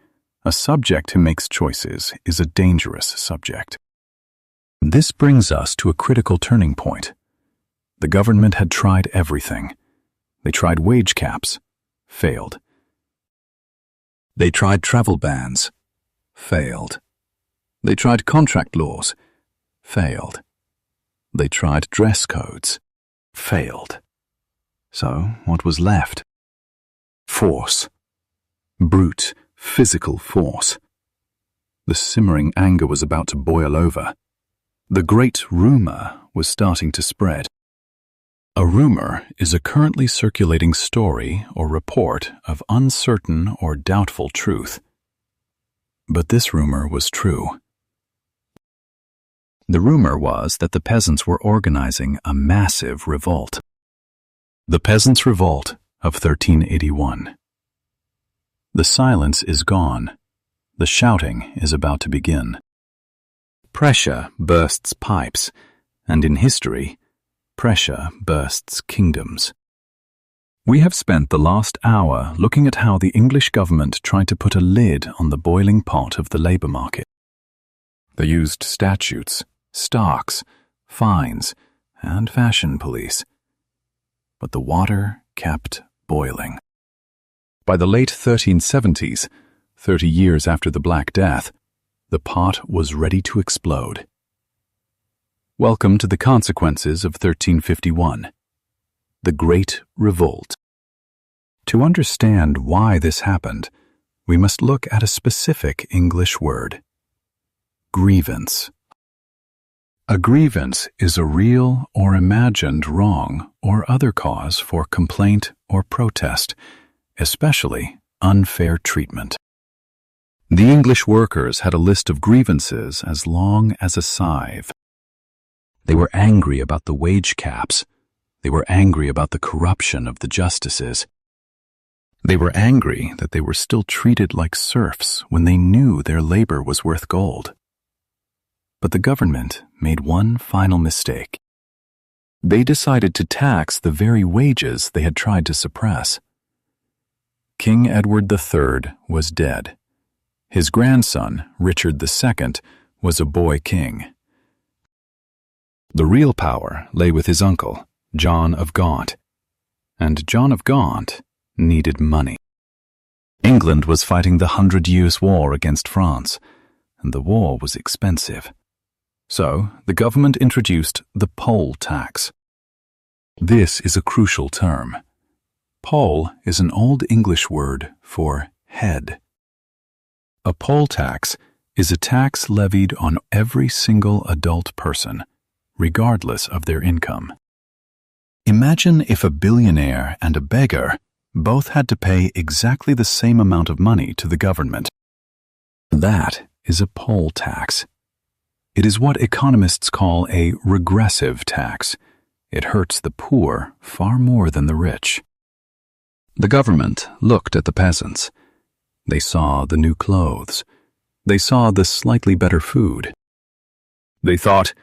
a subject who makes choices is a dangerous subject. This brings us to a critical turning point. The government had tried everything. They tried wage caps, failed. They tried travel bans, failed. They tried contract laws, failed. They tried dress codes, failed. So what was left? Force. Brute, physical force. The simmering anger was about to boil over. The great rumor was starting to spread. A rumor is a currently circulating story or report of uncertain or doubtful truth. But this rumor was true. The rumor was that the peasants were organizing a massive revolt. The Peasants' Revolt of 1381. The silence is gone. The shouting is about to begin. Pressure bursts pipes, and in history, pressure bursts kingdoms. We have spent the last hour looking at how the English government tried to put a lid on the boiling pot of the labor market. They used statutes, stocks, fines, and fashion police. But the water kept boiling. By the late 1370s, 30 years after the Black Death, the pot was ready to explode. Welcome to the consequences of 1351. The Great Revolt. To understand why this happened, we must look at a specific English word: grievance. A grievance is a real or imagined wrong or other cause for complaint or protest, especially unfair treatment. The English workers had a list of grievances as long as a scythe. They were angry about the wage caps. They were angry about the corruption of the justices. They were angry that they were still treated like serfs when they knew their labor was worth gold. But the government made one final mistake. They decided to tax the very wages they had tried to suppress. King Edward III was dead. His grandson, Richard II, was a boy king. The real power lay with his uncle, John of Gaunt. And John of Gaunt needed money. England was fighting the 100 Years' War against France, and the war was expensive. So, the government introduced the poll tax. This is a crucial term. Poll is an Old English word for head. A poll tax is a tax levied on every single adult person, regardless of their income. Imagine if a billionaire and a beggar both had to pay exactly the same amount of money to the government. That is a poll tax. It is what economists call a regressive tax. It hurts the poor far more than the rich. The government looked at the peasants. They saw the new clothes. They saw the slightly better food. They thought,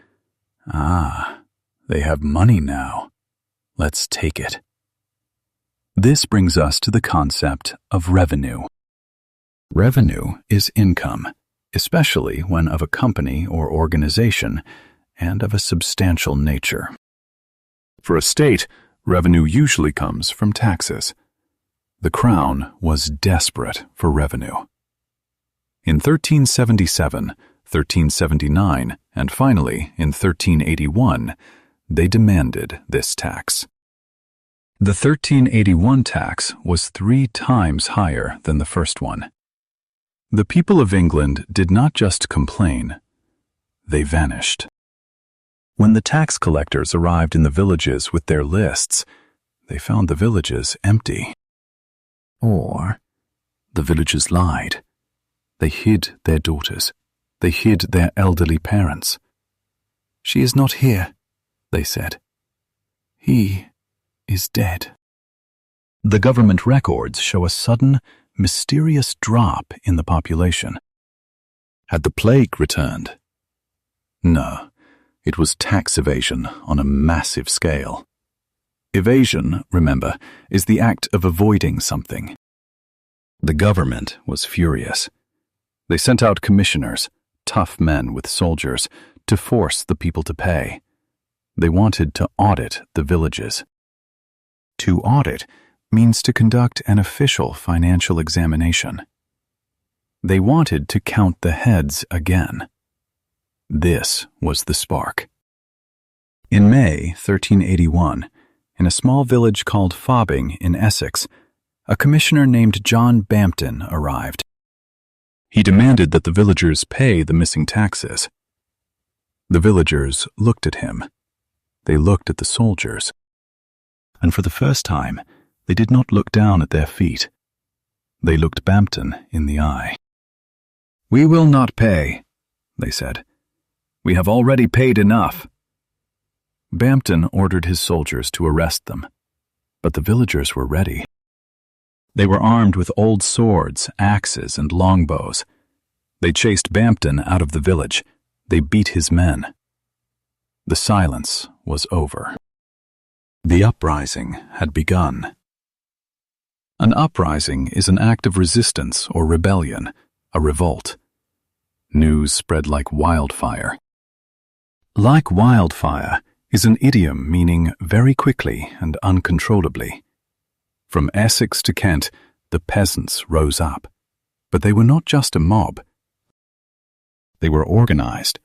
they have money now. Let's take it. This brings us to the concept of revenue. Revenue is income, especially when of a company or organization and of a substantial nature. For a state, revenue usually comes from taxes. The crown was desperate for revenue. In 1377, 1379, and finally in 1381, they demanded this tax. The 1381 tax was 3 times higher than the first one. The people of England did not just complain, they vanished. When the tax collectors arrived in the villages with their lists, they found the villages empty. Or the villagers lied. They hid their daughters. They hid their elderly parents. "She is not here," they said. "He is dead." The government records show a sudden, mysterious drop in the population. Had the plague returned? No, it was tax evasion on a massive scale. Evasion, remember, is the act of avoiding something. The government was furious. They sent out commissioners, tough men with soldiers, to force the people to pay. They wanted to audit the villages. To audit means to conduct an official financial examination. They wanted to count the heads again. This was the spark. In May 1381, in a small village called Fobbing in Essex, a commissioner named John Bampton arrived. He demanded that the villagers pay the missing taxes. The villagers looked at him. They looked at the soldiers. And for the first time, they did not look down at their feet. They looked Bampton in the eye. "We will not pay," they said. "We have already paid enough." Bampton ordered his soldiers to arrest them, but the villagers were ready. They were armed with old swords, axes, and longbows. They chased Bampton out of the village. They beat his men. The silence was over. The uprising had begun. An uprising is an act of resistance or rebellion, a revolt. News spread like wildfire. Like wildfire is an idiom meaning very quickly and uncontrollably. From Essex to Kent, the peasants rose up. But they were not just a mob. They were organized.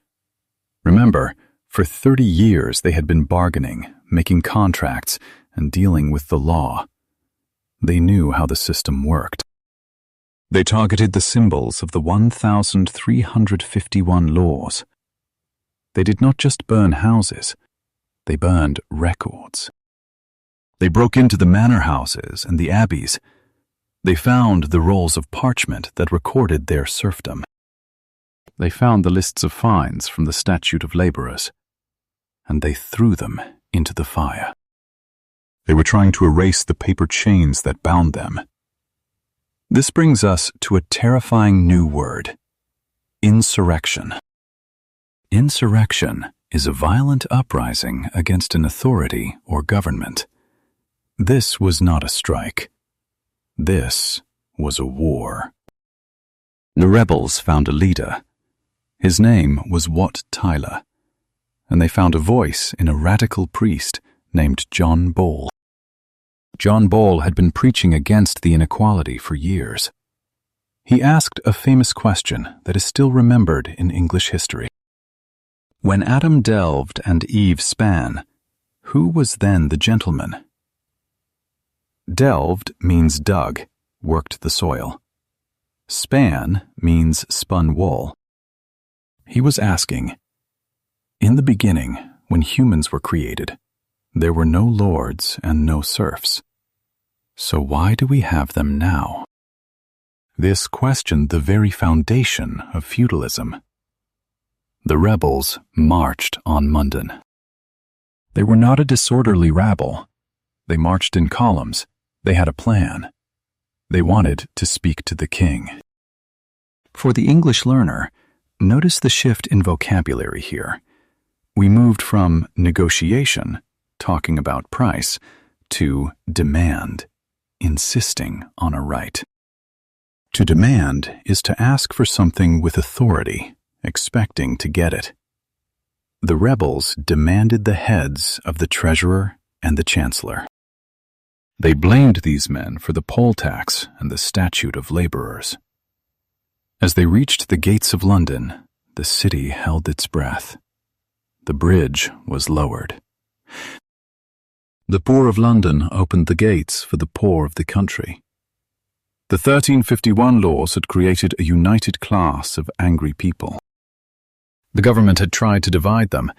Remember, for 30 years they had been bargaining, making contracts, and dealing with the law. They knew how the system worked. They targeted the symbols of the 1,351 laws. They did not just burn houses, they burned records. They broke into the manor houses and the abbeys. They found the rolls of parchment that recorded their serfdom. They found the lists of fines from the Statute of Laborers, and they threw them into the fire. They were trying to erase the paper chains that bound them. This brings us to a terrifying new word: insurrection. Insurrection is a violent uprising against an authority or government. This was not a strike. This was a war. The rebels found a leader. His name was Wat Tyler, and they found a voice in a radical priest named John Ball. John Ball had been preaching against the inequality for years. He asked a famous question that is still remembered in English history. When Adam delved and Eve span, who was then the gentleman? Delved means dug, worked the soil. Span means spun wool. He was asking, in the beginning, when humans were created, there were no lords and no serfs. So why do we have them now? This questioned the very foundation of feudalism. The rebels marched on London. They were not a disorderly rabble. They marched in columns. They had a plan. They wanted to speak to the king. For the English learner, notice the shift in vocabulary here. We moved from negotiation, talking about price, to demand, insisting on a right. To demand is to ask for something with authority, expecting to get it. The rebels demanded the heads of the treasurer and the chancellor. They blamed these men for the poll tax and the Statute of Laborers. As they reached the gates of London, the city held its breath. The bridge was lowered. The poor of London opened the gates for the poor of the country. The 1351 laws had created a united class of angry people. The government had tried to divide them,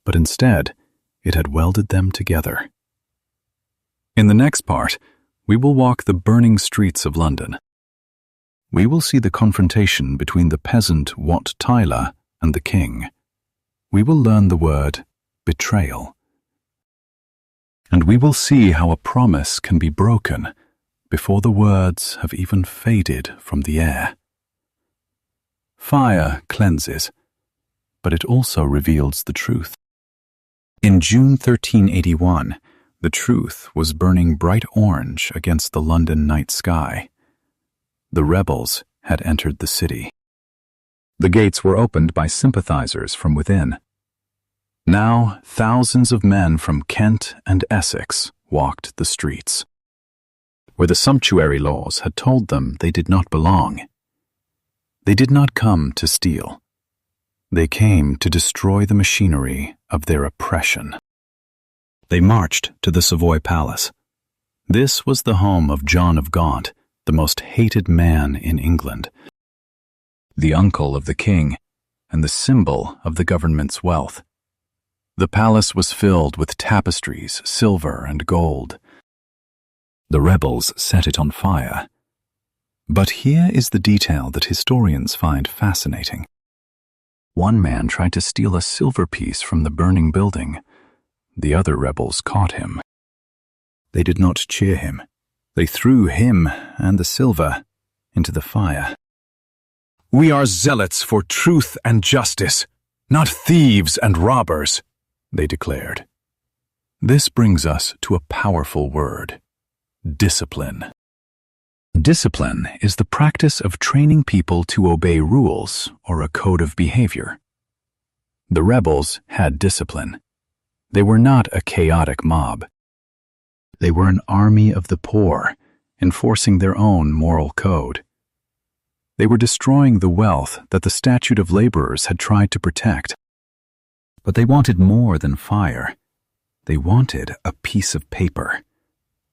but instead, it had welded them together. In the next part, we will walk the burning streets of London. We will see the confrontation between the peasant Wat Tyler and the king. We will learn the word betrayal. And we will see how a promise can be broken before the words have even faded from the air. Fire cleanses, but it also reveals the truth. In June 1381, the truth was burning bright orange against the London night sky. The rebels had entered the city. The gates were opened by sympathizers from within. Now, thousands of men from Kent and Essex walked the streets, where the sumptuary laws had told them they did not belong. They did not come to steal. They came to destroy the machinery of their oppression. They marched to the Savoy Palace. This was the home of John of Gaunt, the most hated man in England, the uncle of the king, and the symbol of the government's wealth. The palace was filled with tapestries, silver and gold. The rebels set it on fire. But here is the detail that historians find fascinating. One man tried to steal a silver piece from the burning building. The other rebels caught him. They did not cheer him. They threw him and the silver into the fire. "We are zealots for truth and justice, not thieves and robbers," they declared. This brings us to a powerful word: discipline. Discipline is the practice of training people to obey rules or a code of behavior. The rebels had discipline. They were not a chaotic mob. They were an army of the poor, enforcing their own moral code. They were destroying the wealth that the Statute of Laborers had tried to protect. But they wanted more than fire. They wanted a piece of paper.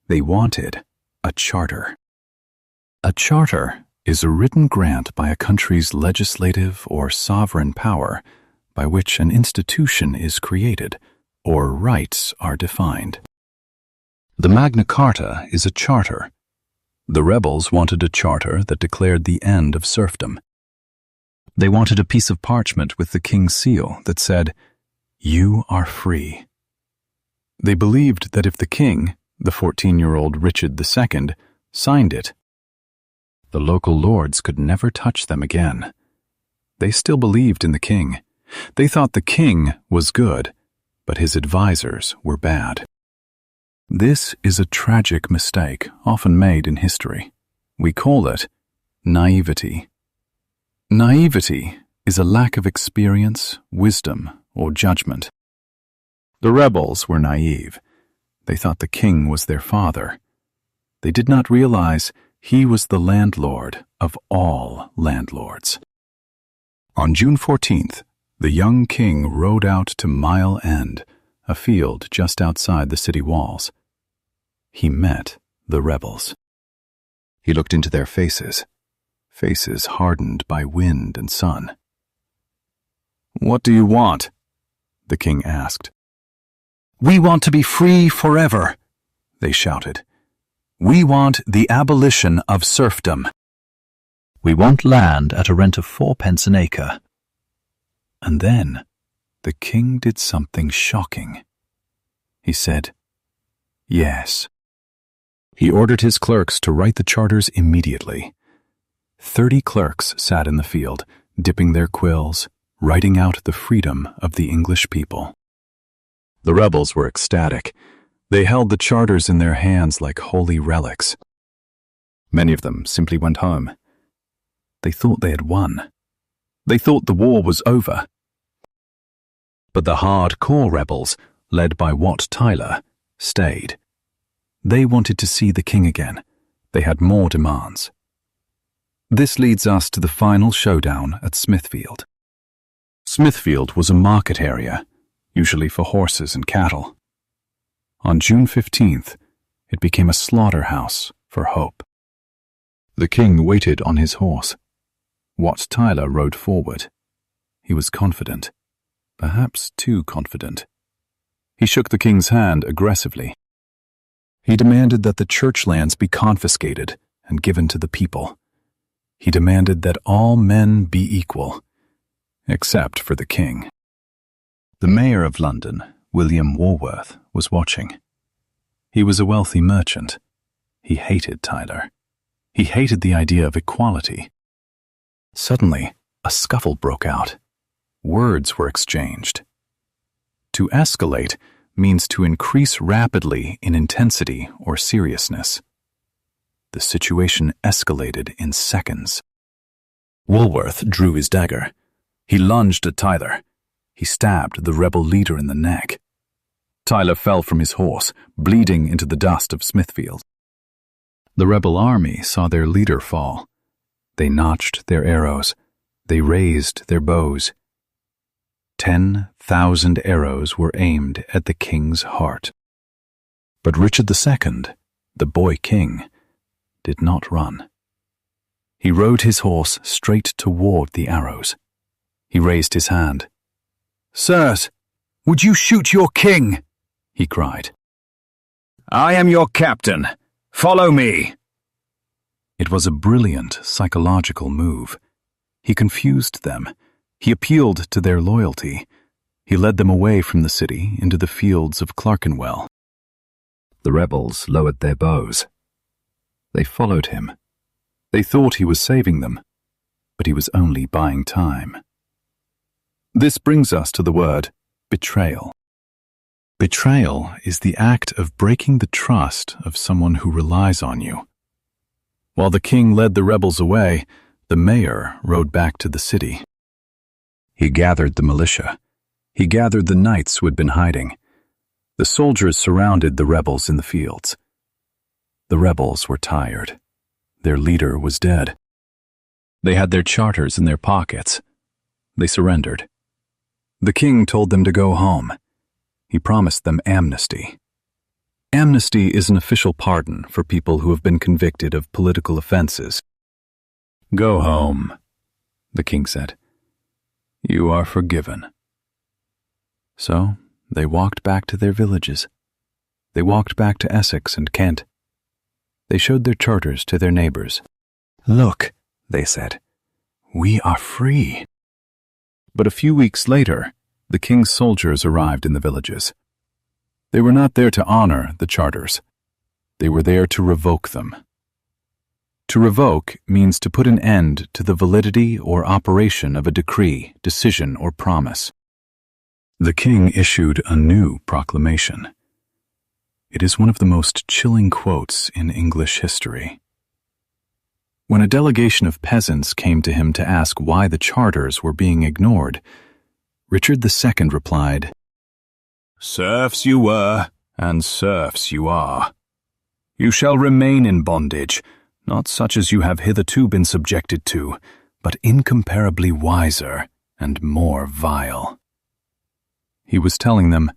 They wanted a charter. A charter is a written grant by a country's legislative or sovereign power by which an institution is created or rights are defined. The Magna Carta is a charter. The rebels wanted a charter that declared the end of serfdom. They wanted a piece of parchment with the king's seal that said, "You are free." They believed that if the king, the 14-year-old Richard II, signed it, the local lords could never touch them again. They still believed in the king. They thought the king was good, but his advisors were bad. This is a tragic mistake often made in history. We call it naivety. Naivety is a lack of experience, wisdom, or judgment. The rebels were naive. They thought the king was their father. They did not realize he was the landlord of all landlords. On June 14th, The young king rode out to Mile End, a field just outside the city walls. He met the rebels. He looked into their faces, faces hardened by wind and sun. "What do you want?" the king asked. "We want to be free forever," they shouted. "We want the abolition of serfdom. We want land at a rent of 4 pence an acre." And then the king did something shocking. He said, "Yes." He ordered his clerks to write the charters immediately. 30 clerks sat in the field, dipping their quills, writing out the freedom of the English people. The rebels were ecstatic. They held the charters in their hands like holy relics. Many of them simply went home. They thought they had won. They thought the war was over. But the hardcore rebels, led by Wat Tyler, stayed. They wanted to see the king again. They had more demands. This leads us to the final showdown at Smithfield. Smithfield was a market area, usually for horses and cattle. On June 15th, it became a slaughterhouse for hope. The king waited on his horse. Wat Tyler rode forward. He was confident, perhaps too confident. He shook the king's hand aggressively. He demanded that the church lands be confiscated and given to the people. He demanded that all men be equal, except for the king. The mayor of London, William Walworth, was watching. He was a wealthy merchant. He hated Tyler. He hated the idea of equality. Suddenly, a scuffle broke out. Words were exchanged. To escalate means to increase rapidly in intensity or seriousness. The situation escalated in seconds. Walworth drew his dagger. He lunged at Tyler. He stabbed the rebel leader in the neck. Tyler fell from his horse, bleeding into the dust of Smithfield. The rebel army saw their leader fall. They notched their arrows. They raised their bows. 10,000 arrows were aimed at the king's heart. But Richard II, the boy king, did not run. He rode his horse straight toward the arrows. He raised his hand. "Sirs, would you shoot your king?" he cried. "I am your captain. Follow me." It was a brilliant psychological move. He confused them. He appealed to their loyalty. He led them away from the city into the fields of Clerkenwell. The rebels lowered their bows. They followed him. They thought he was saving them, but he was only buying time. This brings us to the word betrayal. Betrayal is the act of breaking the trust of someone who relies on you. While the king led the rebels away, the mayor rode back to the city. He gathered the militia. He gathered the knights who had been hiding. The soldiers surrounded the rebels in the fields. The rebels were tired. Their leader was dead. They had their charters in their pockets. They surrendered. The king told them to go home. He promised them amnesty. Amnesty is an official pardon for people who have been convicted of political offenses. "Go home," the king said. "You are forgiven." So they walked back to their villages. They walked back to Essex and Kent. They showed their charters to their neighbors. "Look," they said, "we are free." But a few weeks later, the king's soldiers arrived in the villages. They were not there to honor the charters. They were there to revoke them. To revoke means to put an end to the validity or operation of a decree, decision, or promise. The king issued a new proclamation. It is one of the most chilling quotes in English history. When a delegation of peasants came to him to ask why the charters were being ignored, Richard II replied, "Serfs you were, and serfs you are. You shall remain in bondage, not such as you have hitherto been subjected to, but incomparably wiser, and more vile. He was telling them,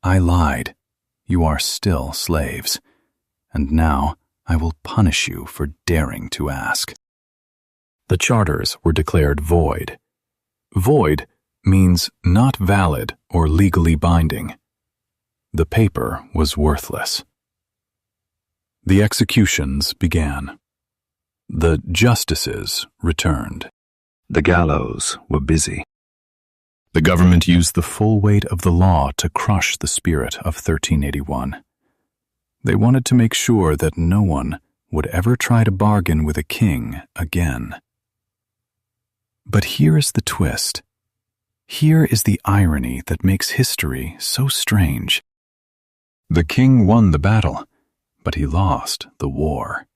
"I lied. You are still slaves, and now I will punish you for daring to ask." The charters were declared void. Void means not valid or legally binding. The paper was worthless. The executions began. The justices returned. The gallows were busy. The government used the full weight of the law to crush the spirit of 1381. They wanted to make sure that no one would ever try to bargain with a king again. But here is the twist. Here is the irony that makes history so strange. The king won the battle, but he lost the war.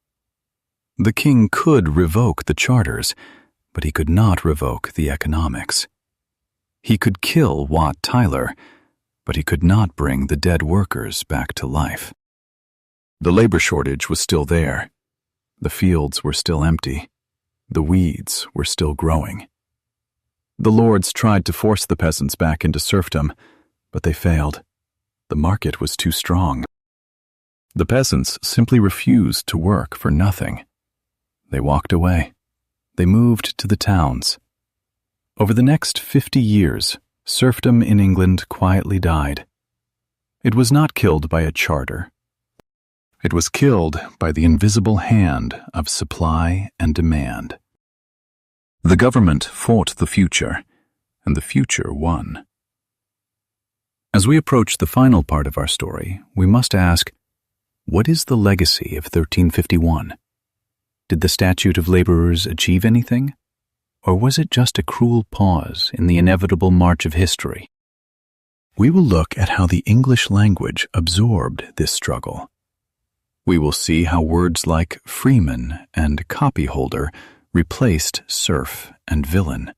The king could revoke the charters, but he could not revoke the economics. He could kill Wat Tyler, but he could not bring the dead workers back to life. The labor shortage was still there. The fields were still empty. The weeds were still growing. The lords tried to force the peasants back into serfdom, but they failed. The market was too strong. The peasants simply refused to work for nothing. They walked away. They moved to the towns. Over the next 50 years, serfdom in England quietly died. It was not killed by a charter. It was killed by the invisible hand of supply and demand. The government fought the future, and the future won. As we approach the final part of our story, we must ask, what is the legacy of 1351? Did the Statute of Laborers achieve anything? Or was it just a cruel pause in the inevitable march of history? We will look at how the English language absorbed this struggle. We will see how words like freeman and copyholder replaced serf and villain.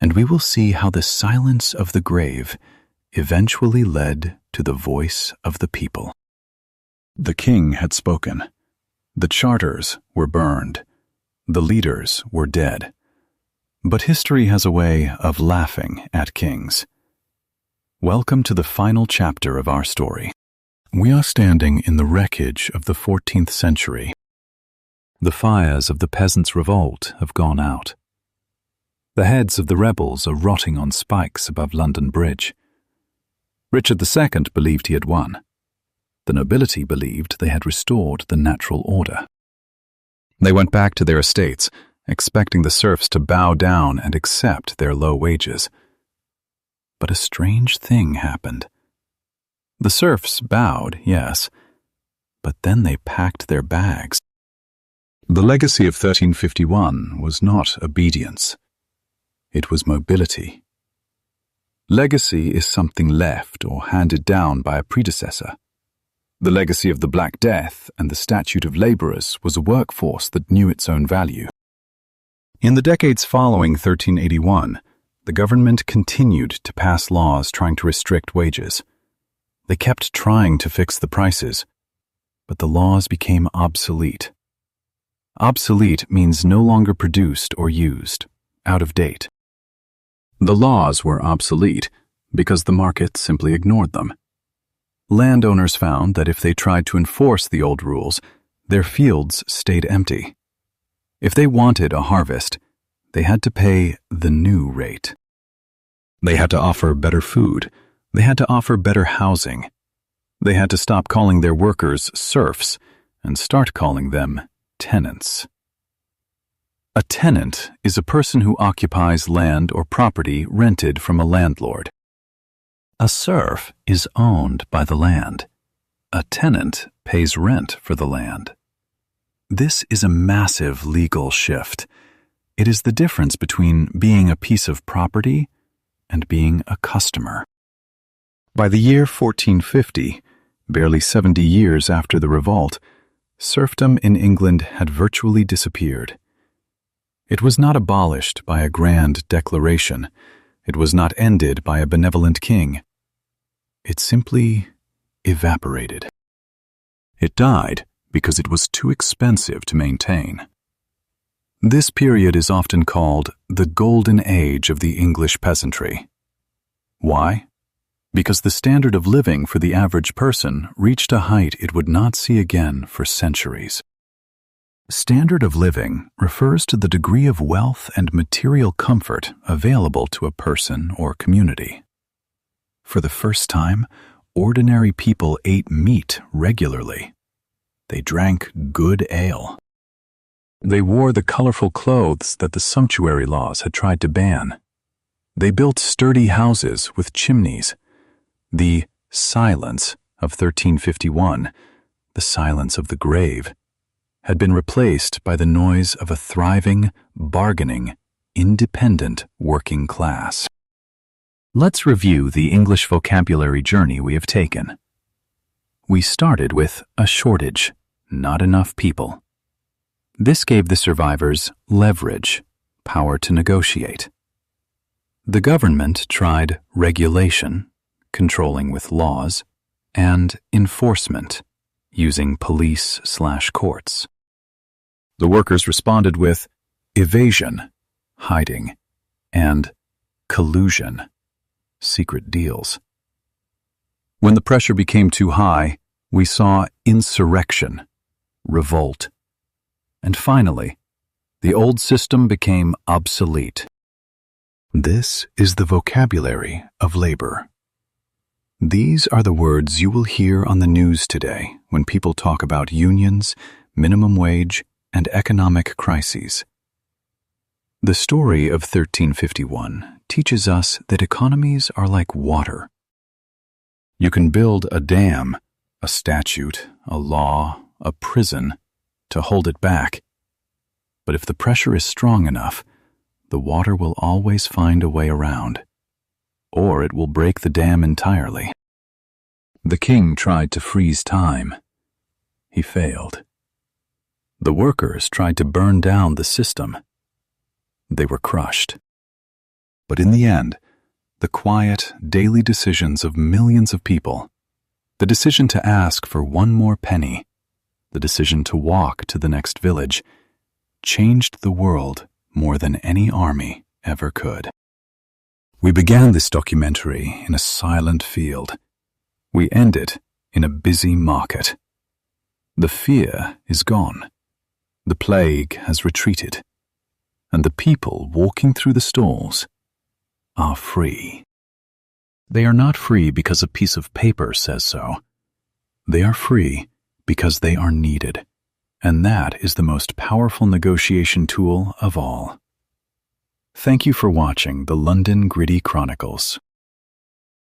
And we will see how the silence of the grave eventually led to the voice of the people. The king had spoken. The charters were burned. The leaders were dead. But history has a way of laughing at kings. Welcome to the final chapter of our story. We are standing in the wreckage of the 14th century. The fires of the Peasants' Revolt have gone out. The heads of the rebels are rotting on spikes above London Bridge. Richard II believed he had won. The nobility believed they had restored the natural order. They went back to their estates, expecting the serfs to bow down and accept their low wages. But a strange thing happened. The serfs bowed, yes, but then they packed their bags. The legacy of 1351 was not obedience. It was mobility. Legacy is something left or handed down by a predecessor. The legacy of the Black Death and the Statute of Laborers was a workforce that knew its own value. In the decades following 1381, the government continued to pass laws trying to restrict wages. They kept trying to fix the prices, but the laws became obsolete. Obsolete means no longer produced or used, out of date. The laws were obsolete because the market simply ignored them. Landowners found that if they tried to enforce the old rules, their fields stayed empty. If they wanted a harvest, they had to pay the new rate. They had to offer better food. They had to offer better housing. They had to stop calling their workers serfs and start calling them tenants. A tenant is a person who occupies land or property rented from a landlord. A serf is owned by the land. A tenant pays rent for the land. This is a massive legal shift. It is the difference between being a piece of property and being a customer. By the year 1450, barely 70 years after the revolt, serfdom in England had virtually disappeared. It was not abolished by a grand declaration. It was not ended by a benevolent king. It simply evaporated. It died because it was too expensive to maintain. This period is often called the Golden Age of the English peasantry. Why? Because the standard of living for the average person reached a height it would not see again for centuries. Standard of living refers to the degree of wealth and material comfort available to a person or community. For the first time, ordinary people ate meat regularly. They drank good ale. They wore the colorful clothes that the sumptuary laws had tried to ban. They built sturdy houses with chimneys. The silence of 1351, the silence of the grave, had been replaced by the noise of a thriving, bargaining, independent working class. Let's review the English vocabulary journey we have taken. We started with a shortage, not enough people. This gave the survivors leverage, power to negotiate. The government tried regulation, controlling with laws, and enforcement, using police/courts. The workers responded with evasion, hiding, and collusion, secret deals. When the pressure became too high, we saw insurrection, revolt, and finally, the old system became obsolete. This is the vocabulary of labor. These are the words you will hear on the news today when people talk about unions, minimum wage, and economic crises. The story of 1351 teaches us that economies are like water. You can build a dam, a statute, a law, a prison, to hold it back. But if the pressure is strong enough, the water will always find a way around, or it will break the dam entirely. The king tried to freeze time. He failed. The workers tried to burn down the system. They were crushed. But in the end, the quiet, daily decisions of millions of people, the decision to ask for one more penny, the decision to walk to the next village, changed the world more than any army ever could. We began this documentary in a silent field. We end it in a busy market. The fear is gone. The plague has retreated, and the people walking through the stalls are free. They are not free because a piece of paper says so. They are free because they are needed, and that is the most powerful negotiation tool of all. Thank you for watching the London Gritty Chronicles.